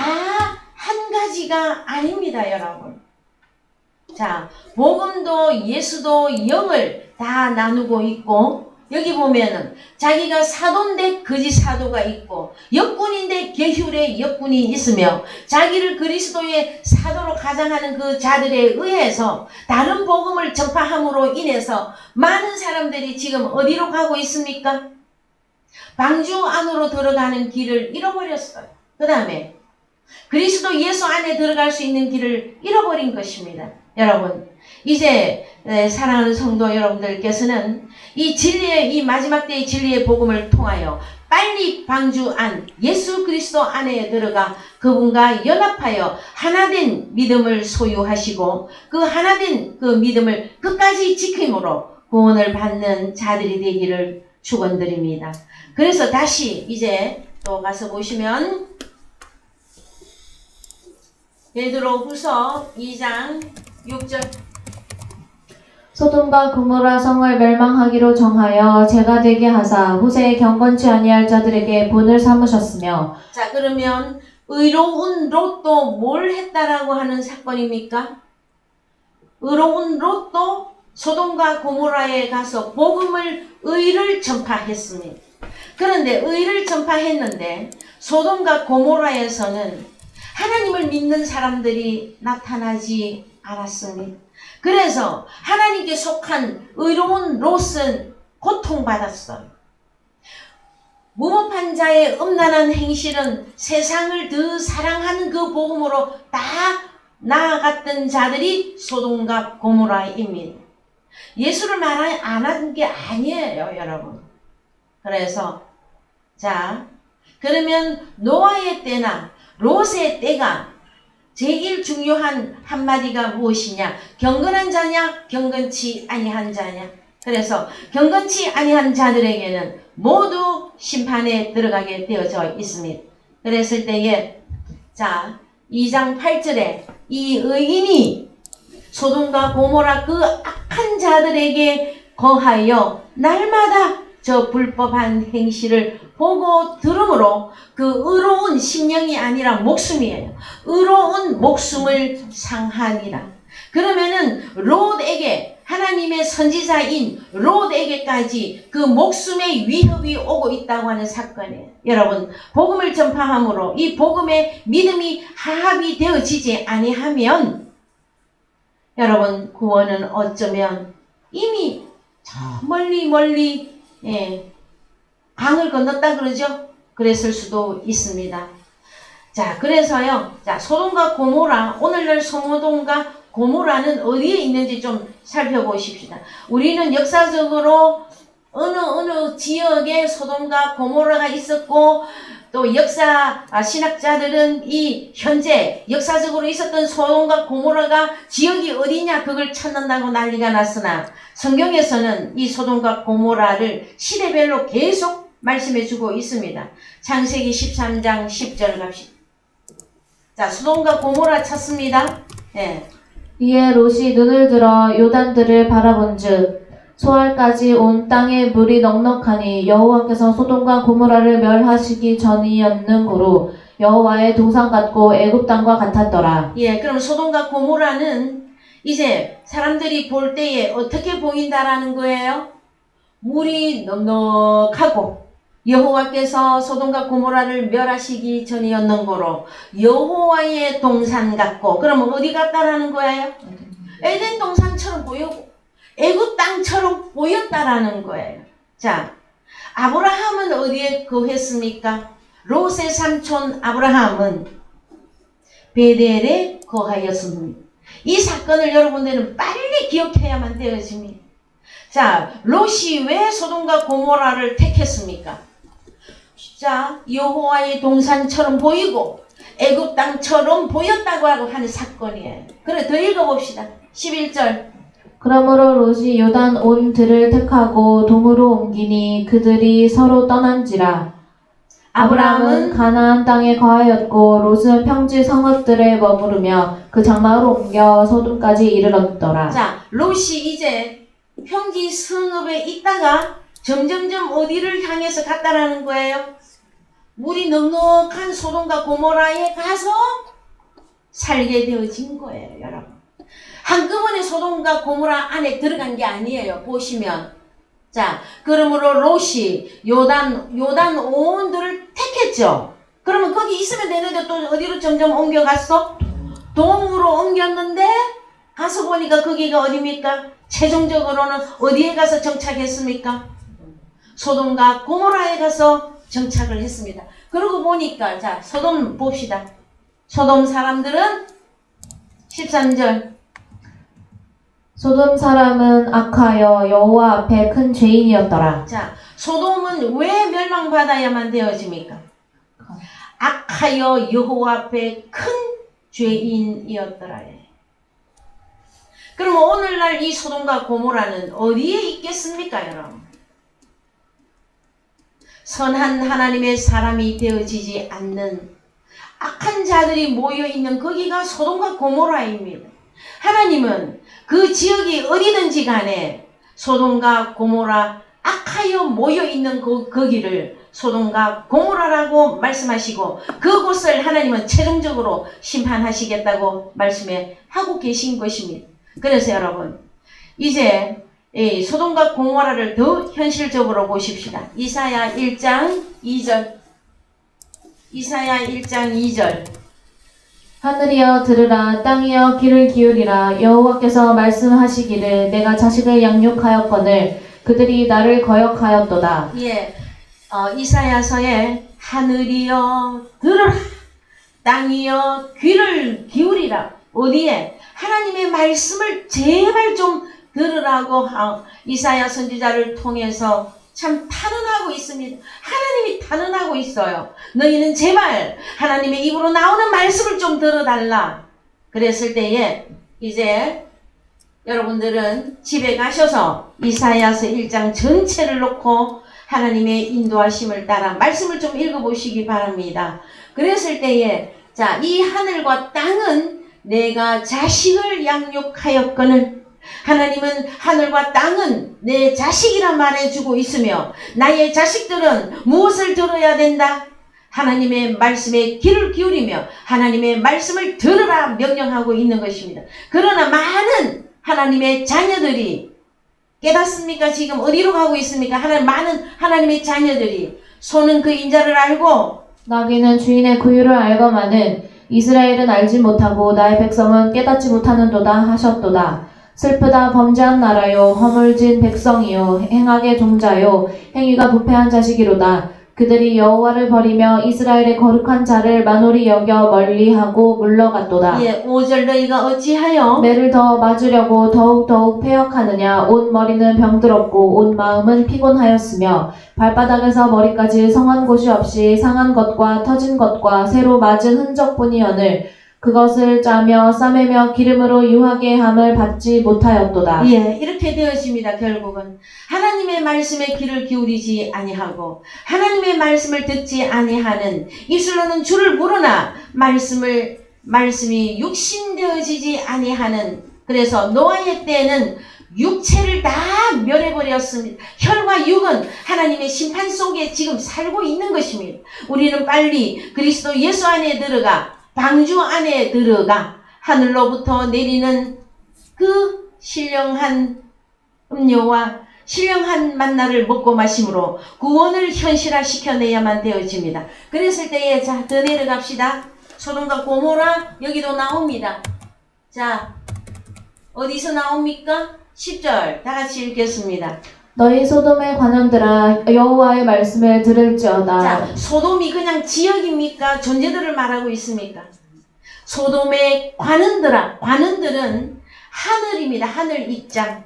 한 가지가 아닙니다, 여러분. 자, 복음도 예수도 영을 다 나누고 있고 여기 보면은 자기가 사도인데 거짓 사도가 있고 역군인데 계율의 역군이 있으며 자기를 그리스도의 사도로 가장하는 그 자들에 의해서 다른 복음을 전파함으로 인해서 많은 사람들이 지금 어디로 가고 있습니까? 방주 안으로 들어가는 길을 잃어버렸어요. 그 다음에 그리스도 예수 안에 들어갈 수 있는 길을 잃어버린 것입니다. 여러분, 이제 사랑하는 성도 여러분들께서는 이 진리의, 이 마지막 때의 진리의 복음을 통하여 빨리 방주 안, 예수 그리스도 안에 들어가 그분과 연합하여 하나된 믿음을 소유하시고 그 하나된 그 믿음을 끝까지 지킴으로 구원을 받는 자들이 되기를 축원드립니다. 그래서 다시 이제 또 가서 보시면 베드로후서 2장 6절. 소돔과 고모라 성을 멸망하기로 정하여 제가 되게 하사 후세에 경건치 아니할 자들에게 본을 삼으셨으며. 자, 그러면 의로운 롯도 뭘 했다라고 하는 사건입니까? 의로운 롯도 소돔과 고모라에 가서 복음을, 의를 전파했습니다. 그런데 의를 전파했는데 소돔과 고모라에서는 하나님을 믿는 사람들이 나타나지 않았습니다. 그래서 하나님께 속한 의로운 롯은 고통받았어요. 무법한 자의 음란한 행실은 세상을 더 사랑하는 그 복음으로 다 나아갔던 자들이 소돔과 고모라입니다. 예수를 말 안 한 게 아니에요, 여러분. 그래서 자, 그러면 노아의 때나 롯의 때가 제일 중요한 한마디가 무엇이냐? 경건한 자냐? 경건치 아니한 자냐? 그래서 경건치 아니한 자들에게는 모두 심판에 들어가게 되어져 있습니다. 그랬을 때에 자, 2장 8절에 이 의인이 소돔과 고모라 그 악한 자들에게 거하여 날마다 저 불법한 행실을 보고 들으므로 그 의로운 심령이 아니라 목숨이에요. 의로운 목숨을 상하니라. 그러면은 롯에게, 하나님의 선지자인 롯에게까지 그 목숨의 위협이 오고 있다고 하는 사건이에요. 여러분, 복음을 전파함으로 이 복음의 믿음이 하합이 되어지지 아니하면 여러분, 구원은 어쩌면 이미 저 멀리 강을 건넜다 그러죠? 그랬을 수도 있습니다. 자, 그래서요. 자, 소돔과 고모라, 오늘날 소돔과 고모라는 어디에 있는지 좀 살펴보십시다. 우리는 역사적으로 어느 지역에 소돔과 고모라가 있었고 또 역사 신학자들은 이 현재 역사적으로 있었던 소돔과 고모라가 지역이 어디냐 그걸 찾는다고 난리가 났으나 성경에서는 이 소돔과 고모라를 시대별로 계속 말씀해주고 있습니다. 창세기 13장 10절 갑시다. 자, 소돔과 고모라 찾습니다. 예. 이에 롯이 눈을 들어 요단들을 바라본즉 소알까지 온 땅에 물이 넉넉하니 여호와께서 소돔과 고모라를 멸하시기 전이었는고로 여호와의 동산 같고 애굽 땅과 같았더라. 예, 그럼 소돔과 고모라는 이제 사람들이 볼 때에 어떻게 보인다라는 거예요? 물이 넉넉하고 여호와께서 소돔과 고모라를 멸하시기 전이었는고로 여호와의 동산 같고, 그러면 어디 같다라는 거예요? 에덴 동산처럼 보이고 애굽 땅처럼 보였다라는 거예요. 자, 아브라함은 어디에 거했습니까? 롯의 삼촌 아브라함은 베델에 거하였습니다. 이 사건을 여러분들은 빨리 기억해야만 되어집니다. 자, 롯이 왜 소돔과 고모라를 택했습니까? 자, 여호와의 동산처럼 보이고 애굽 땅처럼 보였다고 하는 사건이에요. 그래, 더 읽어봅시다. 11절. 그러므로 롯이 요단 온 들을 택하고 동으로 옮기니 그들이 서로 떠난지라. 아브라함은 가나안 땅에 거하였고 롯은 평지 성읍들에 머무르며 그 장막으로 옮겨 소돔까지 이르렀더라. 자, 롯이 이제 평지 성읍에 있다가 점점점 어디를 향해서 갔다라는 거예요? 물이 넉넉한 소돔과 고모라에 가서 살게 되어진 거예요, 여러분. 한꺼번에 소돔과 고모라 안에 들어간 게 아니에요. 보시면. 자, 그러므로 롯이 요단 온들을 택했죠. 그러면 거기 있으면 되는데 또 어디로 점점 옮겨갔어? 동으로 옮겼는데 가서 보니까 거기가 어디입니까? 최종적으로는 어디에 가서 정착했습니까? 소돔과 고모라에 가서 정착을 했습니다. 그러고 보니까 자 소돔 봅시다. 소돔 사람들은 13절 소돔 사람은 악하여 여호와 앞에 큰 죄인이었더라. 자 소돔은 왜 멸망받아야만 되어집니까? 악하여 여호와 앞에 큰 죄인이었더라. 그럼 오늘날 이 소돔과 고모라는 어디에 있겠습니까, 여러분? 선한 하나님의 사람이 되어지지 않는 악한 자들이 모여있는 거기가 소돔과 고모라입니다. 하나님은 그 지역이 어디든지 간에 소돔과 고모라 악하여 모여있는 거기를 소돔과 고모라라고 말씀하시고 그곳을 하나님은 최종적으로 심판하시겠다고 말씀해 하고 계신 것입니다. 그래서 여러분 이제 이 소돔과 고모라를 더 현실적으로 보십시다. 이사야 1장 2절 이사야 1장 2절 하늘이여 들으라 땅이여 귀를 기울이라 여호와께서 말씀하시기를 내가 자식을 양육하였거늘 그들이 나를 거역하였도다. 예, 이사야서에 하늘이여 들으라 땅이여 귀를 기울이라 어디에? 하나님의 말씀을 제발 좀 들으라고 이사야 선지자를 통해서 참 탄원하고 있습니다. 하나님이 탄원하고 있어요. 너희는 제발 하나님의 입으로 나오는 말씀을 좀 들어달라. 그랬을 때에 이제 여러분들은 집에 가셔서 이사야서 1장 전체를 놓고 하나님의 인도하심을 따라 말씀을 좀 읽어보시기 바랍니다. 그랬을 때에 자, 이 하늘과 땅은 내가 자식을 양육하였거늘 하나님은 하늘과 땅은 내 자식이라 말해주고 있으며 나의 자식들은 무엇을 들어야 된다? 하나님의 말씀에 귀를 기울이며 하나님의 말씀을 들으라 명령하고 있는 것입니다. 그러나 많은 하나님의 자녀들이 깨닫습니까? 지금 어디로 가고 있습니까? 많은 하나님의 자녀들이 소는 그 인자를 알고 나귀는 주인의 구유를 알거마는 이스라엘은 알지 못하고 나의 백성은 깨닫지 못하는도다 하셨도다. 슬프다 범죄한 나라요 허물진 백성이요 행악의 종자요 행위가 부패한 자식이로다. 그들이 여호와를 버리며 이스라엘의 거룩한 자를 만홀히 여겨 멀리하고 물러갔도다. 예, 5절 너희가 어찌하여 매를 더 맞으려고 더욱 패역하느냐. 온 머리는 병들었고 온 마음은 피곤하였으며 발바닥에서 머리까지 성한 곳이 없이 상한 것과 터진 것과 새로 맞은 흔적뿐이거늘 그것을 짜며 싸매며 기름으로 유하게 함을 받지 못하였도다. 예, 이렇게 되어집니다. 결국은 하나님의 말씀에 귀를 기울이지 아니하고 하나님의 말씀을 듣지 아니하는 입술로는 주를 부르나 말씀이 육신되어지지 아니하는 그래서 노아의 때에는 육체를 다 멸해버렸습니다. 혈과 육은 하나님의 심판 속에 지금 살고 있는 것입니다. 우리는 빨리 그리스도 예수 안에 들어가 방주 안에 들어가 하늘로부터 내리는 그 신령한 음료와 신령한 만나를 먹고 마심으로 구원을 현실화시켜내야만 되어집니다. 그랬을 때에 자, 더 내려갑시다. 소돔과 고모라 여기도 나옵니다. 자, 어디서 나옵니까? 10절 다 같이 읽겠습니다. 너희 소돔의 관원들아 여호와의 말씀을 들을지어다. 자, 소돔이 그냥 지역입니까? 존재들을 말하고 있습니까? 소돔의 관원들아, 관원들은 하늘입니다. 하늘 입장.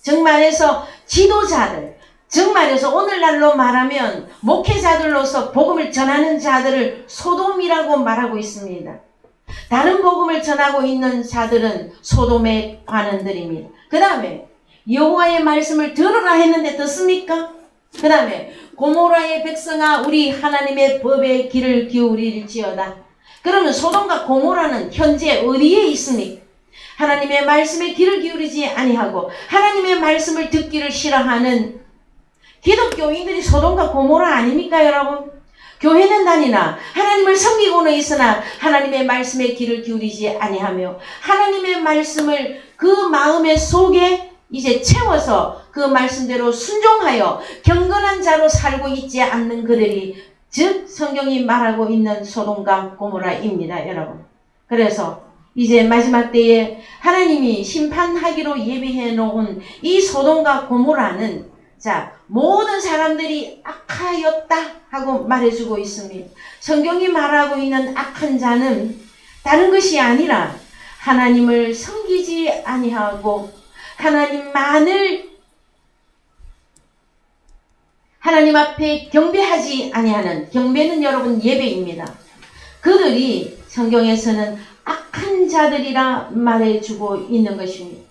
정말해서 지도자들, 정말해서 오늘날로 말하면 목회자들로서 복음을 전하는 자들을 소돔이라고 말하고 있습니다. 다른 복음을 전하고 있는 자들은 소돔의 관원들입니다. 그 다음에 여호와의 말씀을 들으라 했는데 듣습니까? 그 다음에 고모라의 백성아 우리 하나님의 법에 귀를 기울일지어다. 그러면 소돔과 고모라는 현재 어디에 있습니까? 하나님의 말씀에 귀를 기울이지 아니하고 하나님의 말씀을 듣기를 싫어하는 기독교인들이 소돔과 고모라 아닙니까 여러분? 교회는 다니나 하나님을 섬기고는 있으나 하나님의 말씀에 귀를 기울이지 아니하며 하나님의 말씀을 그 마음의 속에 이제 채워서 그 말씀대로 순종하여 경건한 자로 살고 있지 않는 그들이 즉 성경이 말하고 있는 소돔과 고모라입니다 여러분. 그래서 이제 마지막 때에 하나님이 심판하기로 예비해 놓은 이 소돔과 고모라는 자, 모든 사람들이 악하였다 하고 말해주고 있습니다. 성경이 말하고 있는 악한 자는 다른 것이 아니라 하나님을 섬기지 아니하고 하나님 앞에 경배하지 아니하는, 경배는 여러분 예배입니다. 그들이 성경에서는 악한 자들이라 말해주고 있는 것입니다.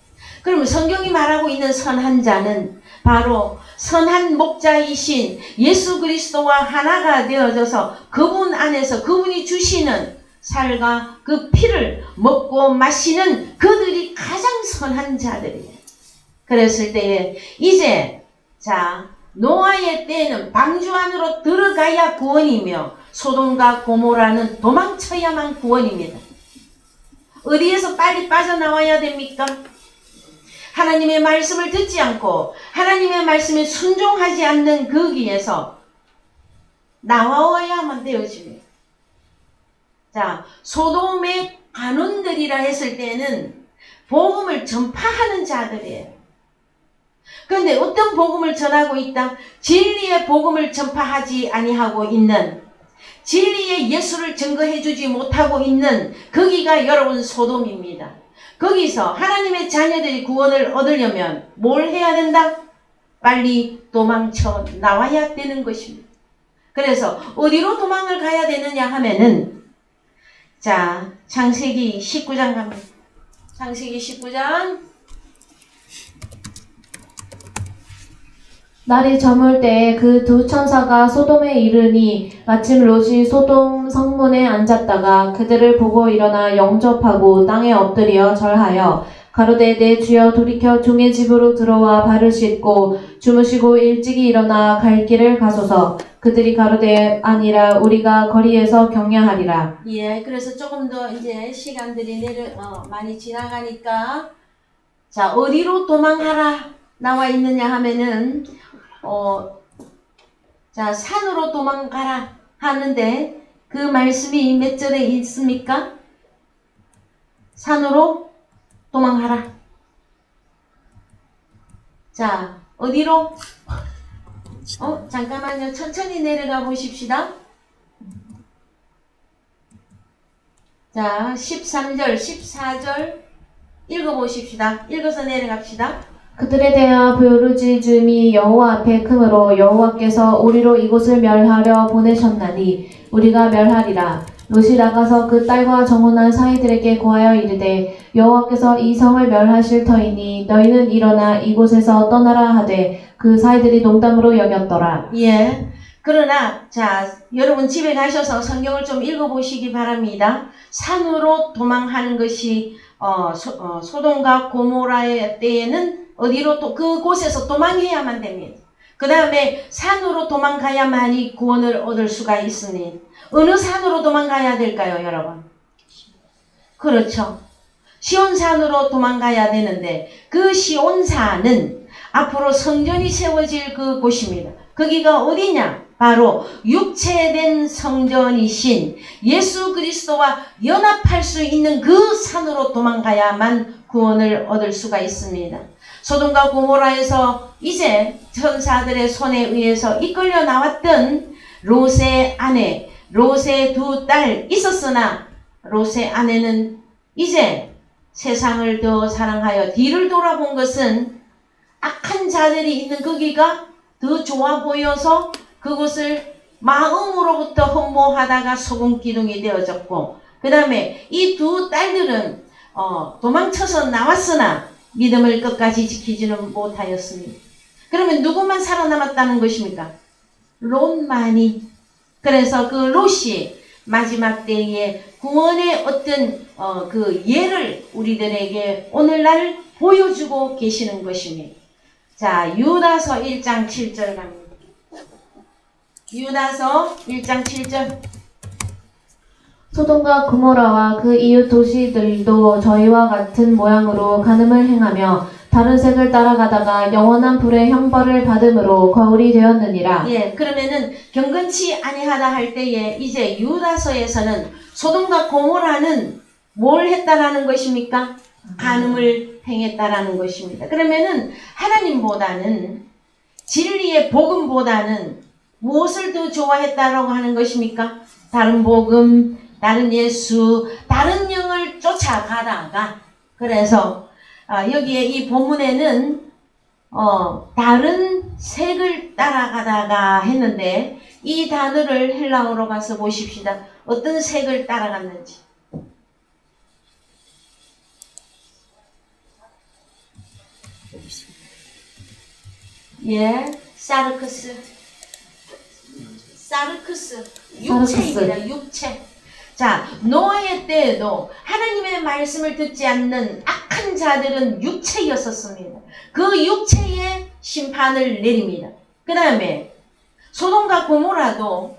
그러면 성경이 말하고 있는 선한 자는 바로 선한 목자이신 예수 그리스도와 하나가 되어져서 그분 안에서 그분이 주시는 살과 그 피를 먹고 마시는 그들이 가장 선한 자들이에요. 그랬을 때에 이제 노아의 때에는 방주 안으로 들어가야 구원이며 소돔과 고모라는 도망쳐야만 구원입니다. 어디에서 빨리 빠져나와야 됩니까? 하나님의 말씀을 듣지 않고 하나님의 말씀에 순종하지 않는 거기에서 나와야만 되어집니다. 자, 소돔의 간원들이라 했을 때는 복음을 전파하는 자들이에요. 그런데 어떤 복음을 전하고 있다? 진리의 복음을 전파하지 아니하고 있는, 진리의 예수를 증거해주지 못하고 있는 거기가 여러분 소돔입니다. 거기서 하나님의 자녀들이 구원을 얻으려면 뭘 해야 된다? 빨리 도망쳐 나와야 되는 것입니다. 그래서 어디로 도망을 가야 되느냐 하면은 창세기 19장 갑니다. 창세기 19장. 날이 저물 때에 그 두 천사가 소돔에 이르니 마침 롯이 소돔 성문에 앉았다가 그들을 보고 일어나 영접하고 땅에 엎드려 절하여 가로되 내 주여 돌이켜 종의 집으로 들어와 발을 씻고 주무시고 일찍이 일어나 갈 길을 가소서. 그들이 가로되 아니라 우리가 거리에서 격려하리라. 예, 그래서 조금 더 이제 시간들이 많이 지나가니까 어디로 도망하라 나와 있느냐 하면은 산으로 도망가라 하는데 그 말씀이 몇 절에 있습니까? 산으로 도망하라. 어디로? 잠깐만요. 천천히 내려가 보십시다. 13절, 14절 읽어보십시다. 읽어서 내려갑시다. 그들에 대하여 부르짖음이 여호와 앞에 크므로 여호와께서 우리로 이곳을 멸하려 보내셨나니 우리가 멸하리라. 롯이 나가서 그 딸과 정혼한 사이들에게 고하여 이르되 여호와께서 이 성을 멸하실 터이니 너희는 일어나 이곳에서 떠나라 하되 그 사이들이 농담으로 여겼더라. 예. 그러나 여러분 집에 가셔서 성경을 좀 읽어보시기 바랍니다. 산으로 도망하는 것이 소돔과 고모라의 때에는 어디로 또 그곳에서 도망해야만 됩니다. 그 다음에 산으로 도망가야만이 구원을 얻을 수가 있으니 어느 산으로 도망가야 될까요, 여러분? 그렇죠. 시온산으로 도망가야 되는데 그 시온산은 앞으로 성전이 세워질 그 곳입니다. 거기가 어디냐? 바로 육체된 성전이신 예수 그리스도와 연합할 수 있는 그 산으로 도망가야만 구원을 얻을 수가 있습니다. 소돔과 고모라에서 이제 천사들의 손에 의해서 이끌려 나왔던 롯의 아내, 롯의 두 딸 있었으나 롯의 아내는 이제 세상을 더 사랑하여 뒤를 돌아본 것은 악한 자들이 있는 거기가 더 좋아 보여서 그곳을 마음으로부터 흠모하다가 소금 기둥이 되어졌고, 그 다음에 이 두 딸들은 도망쳐서 나왔으나 믿음을 끝까지 지키지는 못하였습니다. 그러면 누구만 살아남았다는 것입니까? 롯만이. 그래서 그 롯이 마지막 때에 구원의 어떤 그 예를 우리들에게 오늘날 보여주고 계시는 것입니다. 유다서 1장 7절 갑니다. 유다서 1장 7절. 소돔과 고모라와 그 이웃 도시들도 저희와 같은 모양으로 간음을 행하며 다른 색을 따라가다가 영원한 불의 형벌을 받음으로 거울이 되었느니라. 예, 그러면은 경건치 아니하다 할 때에 이제 유다서에서는 소돔과 고모라는 뭘 했다라는 것입니까? 간음을 행했다라는 것입니다. 그러면은 하나님보다는 진리의 복음보다는 무엇을 더 좋아했다라고 하는 것입니까? 다른 복음, 다른 예수, 다른 영을 쫓아가다가 그래서 여기에 이 본문에는 다른 색을 따라가다가 했는데 이 단어를 헬라어로 가서 보십시다. 어떤 색을 따라갔는지. 예, 사르크스, 육체입니다. 육체. 자, 노아의 때에도 하나님의 말씀을 듣지 않는 악한 자들은 육체였었습니다. 그 육체의 심판을 내립니다. 그 다음에 소돔과 고모라도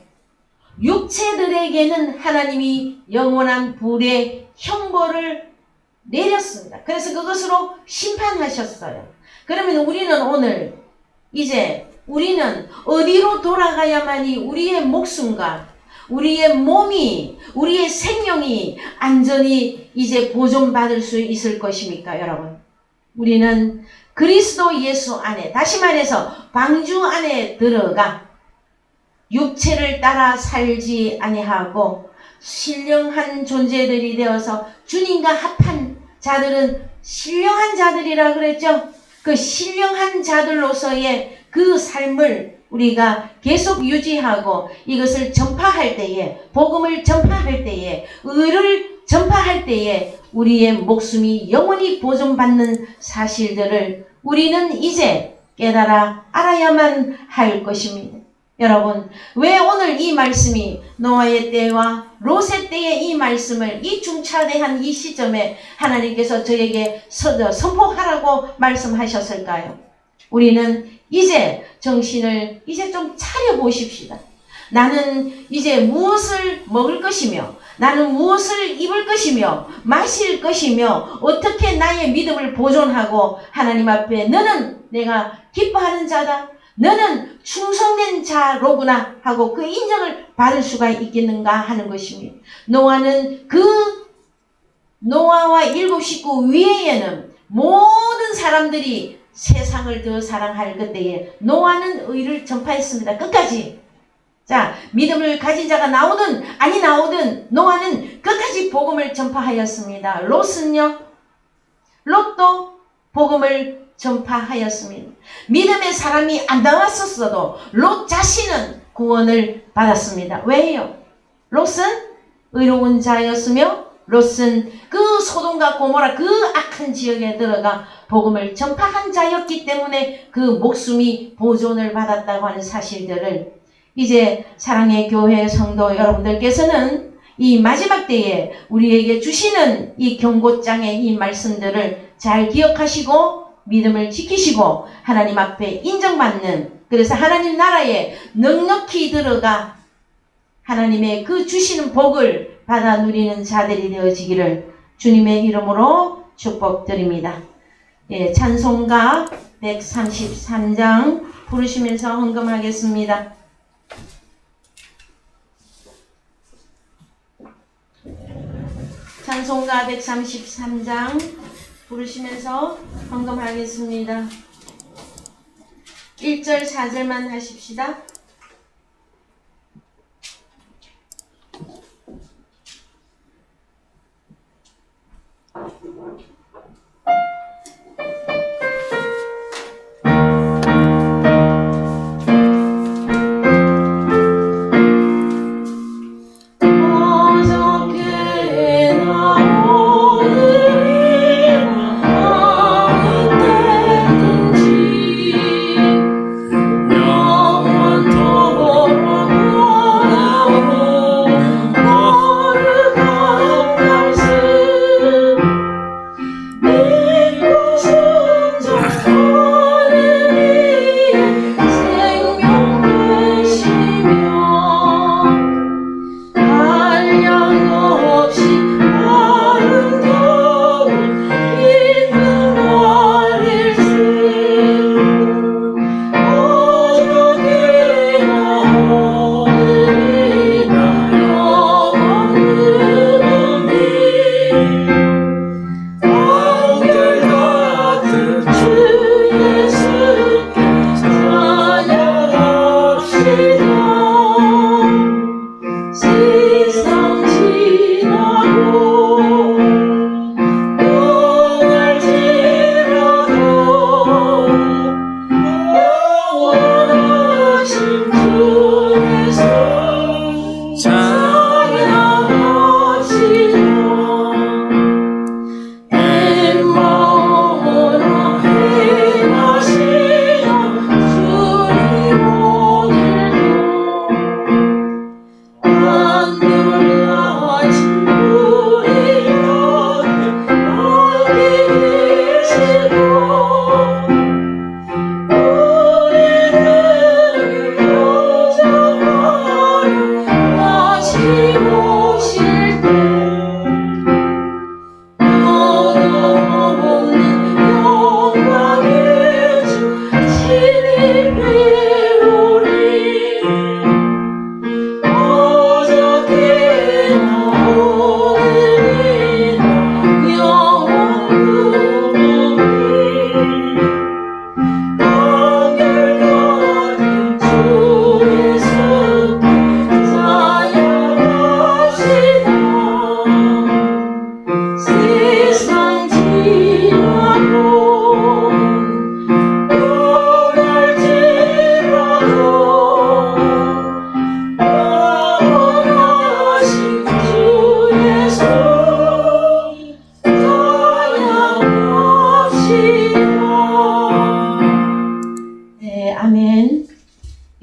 육체들에게는 하나님이 영원한 불의 형벌을 내렸습니다. 그래서 그것으로 심판하셨어요. 그러면 우리는 오늘 이제 우리는 어디로 돌아가야만이 우리의 목숨과 우리의 몸이, 우리의 생명이 안전히 이제 보존받을 수 있을 것입니까, 여러분? 우리는 그리스도 예수 안에, 다시 말해서 방주 안에 들어가 육체를 따라 살지 아니하고 신령한 존재들이 되어서 주님과 합한 자들은 신령한 자들이라 그랬죠? 그 신령한 자들로서의 그 삶을 우리가 계속 유지하고 이것을 전파할 때에, 복음을 전파할 때에, 의를 전파할 때에 우리의 목숨이 영원히 보존받는 사실들을 우리는 이제 깨달아 알아야만 할 것입니다. 여러분, 왜 오늘 이 말씀이 노아의 때와 롯의 때의 이 말씀을 이 중차대한 이 시점에 하나님께서 저에게 선포하라고 말씀하셨을까요? 우리는 이제 정신을 이제 좀 차려보십시다. 나는 이제 무엇을 먹을 것이며 나는 무엇을 입을 것이며 마실 것이며 어떻게 나의 믿음을 보존하고 하나님 앞에 너는 내가 기뻐하는 자다. 너는 충성된 자로구나 하고 그 인정을 받을 수가 있겠는가 하는 것입니다. 노아는 노아와 7 식구 위에는 모든 사람들이 세상을 더 사랑할 그때에 노아는 의를 전파했습니다. 끝까지. 자, 믿음을 가진 자가 나오든 아니 나오든 노아는 끝까지 복음을 전파하였습니다. 롯은요? 롯도 복음을 전파하였습니다. 믿음의 사람이 안 나왔었어도 롯 자신은 구원을 받았습니다. 왜요? 롯은 의로운 자였으며 롯은 그 소돔과 고모라 그 악한 지역에 들어가 복음을 전파한 자였기 때문에 그 목숨이 보존을 받았다고 하는 사실들을 이제 사랑의 교회 성도 여러분들께서는 이 마지막 때에 우리에게 주시는 이 경고장의 이 말씀들을 잘 기억하시고 믿음을 지키시고 하나님 앞에 인정받는, 그래서 하나님 나라에 넉넉히 들어가 하나님의 그 주시는 복을 받아 누리는 자들이 되어지기를 주님의 이름으로 축복드립니다. 예, 찬송가 133장 부르시면서 헌금하겠습니다. 찬송가 133장 부르시면서 헌금하겠습니다. 1절 4절만 하십시다. 영원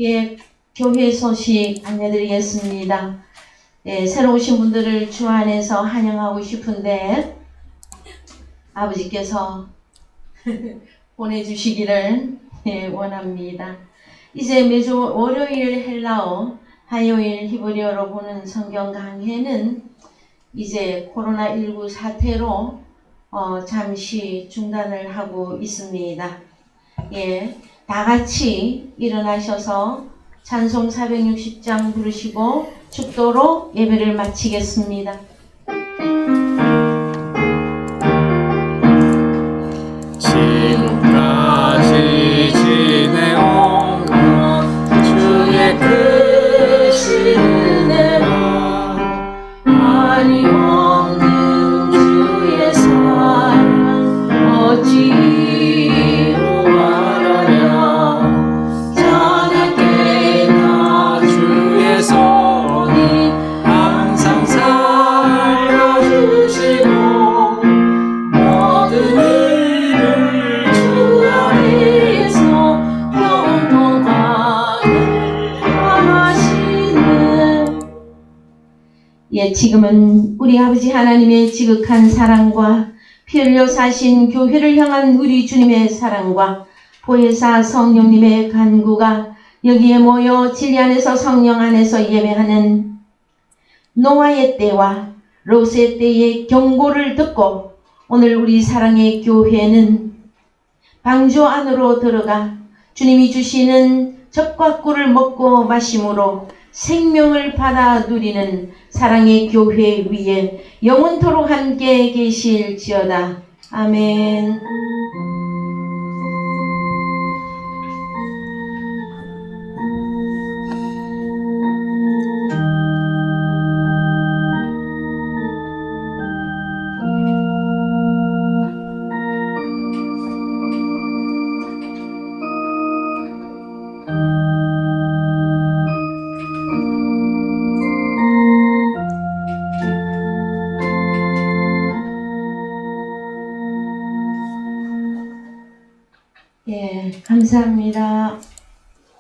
예, 교회 소식 안내드리겠습니다. 예, 새로 오신 분들을 주 안에서 환영하고 싶은데 아버지께서 보내주시기를 원합니다. 이제 매주 월요일 헬라어, 화요일 히브리어로 보는 성경 강해는 이제 코로나19 사태로 잠시 중단을 하고 있습니다. 예, 다 같이 일어나셔서 찬송 460장 부르시고 축도로 예배를 마치겠습니다. 지금까지 지내온 주의 크신 은혜와 아니없는 주의 사랑 어찌로 말하랴. 자나깨나 주의 손이 항상 살려주시고 모든 일을 주 아래에서 평통하게 하시는. 예, 지금은 우리 아버지 하나님의 지극한 사랑과 피 흘려 사신 교회를 향한 우리 주님의 사랑과 보혜사 성령님의 간구가 여기에 모여 진리 안에서 성령 안에서 예배하는 노아의 때와 롯의 때의 경고를 듣고 오늘 우리 사랑의 교회는 방주 안으로 들어가 주님이 주시는 젖과 꿀을 먹고 마심으로 생명을 받아 누리는 사랑의 교회 위에 영원토록 함께 계실지어다. 아멘. 예, 감사합니다.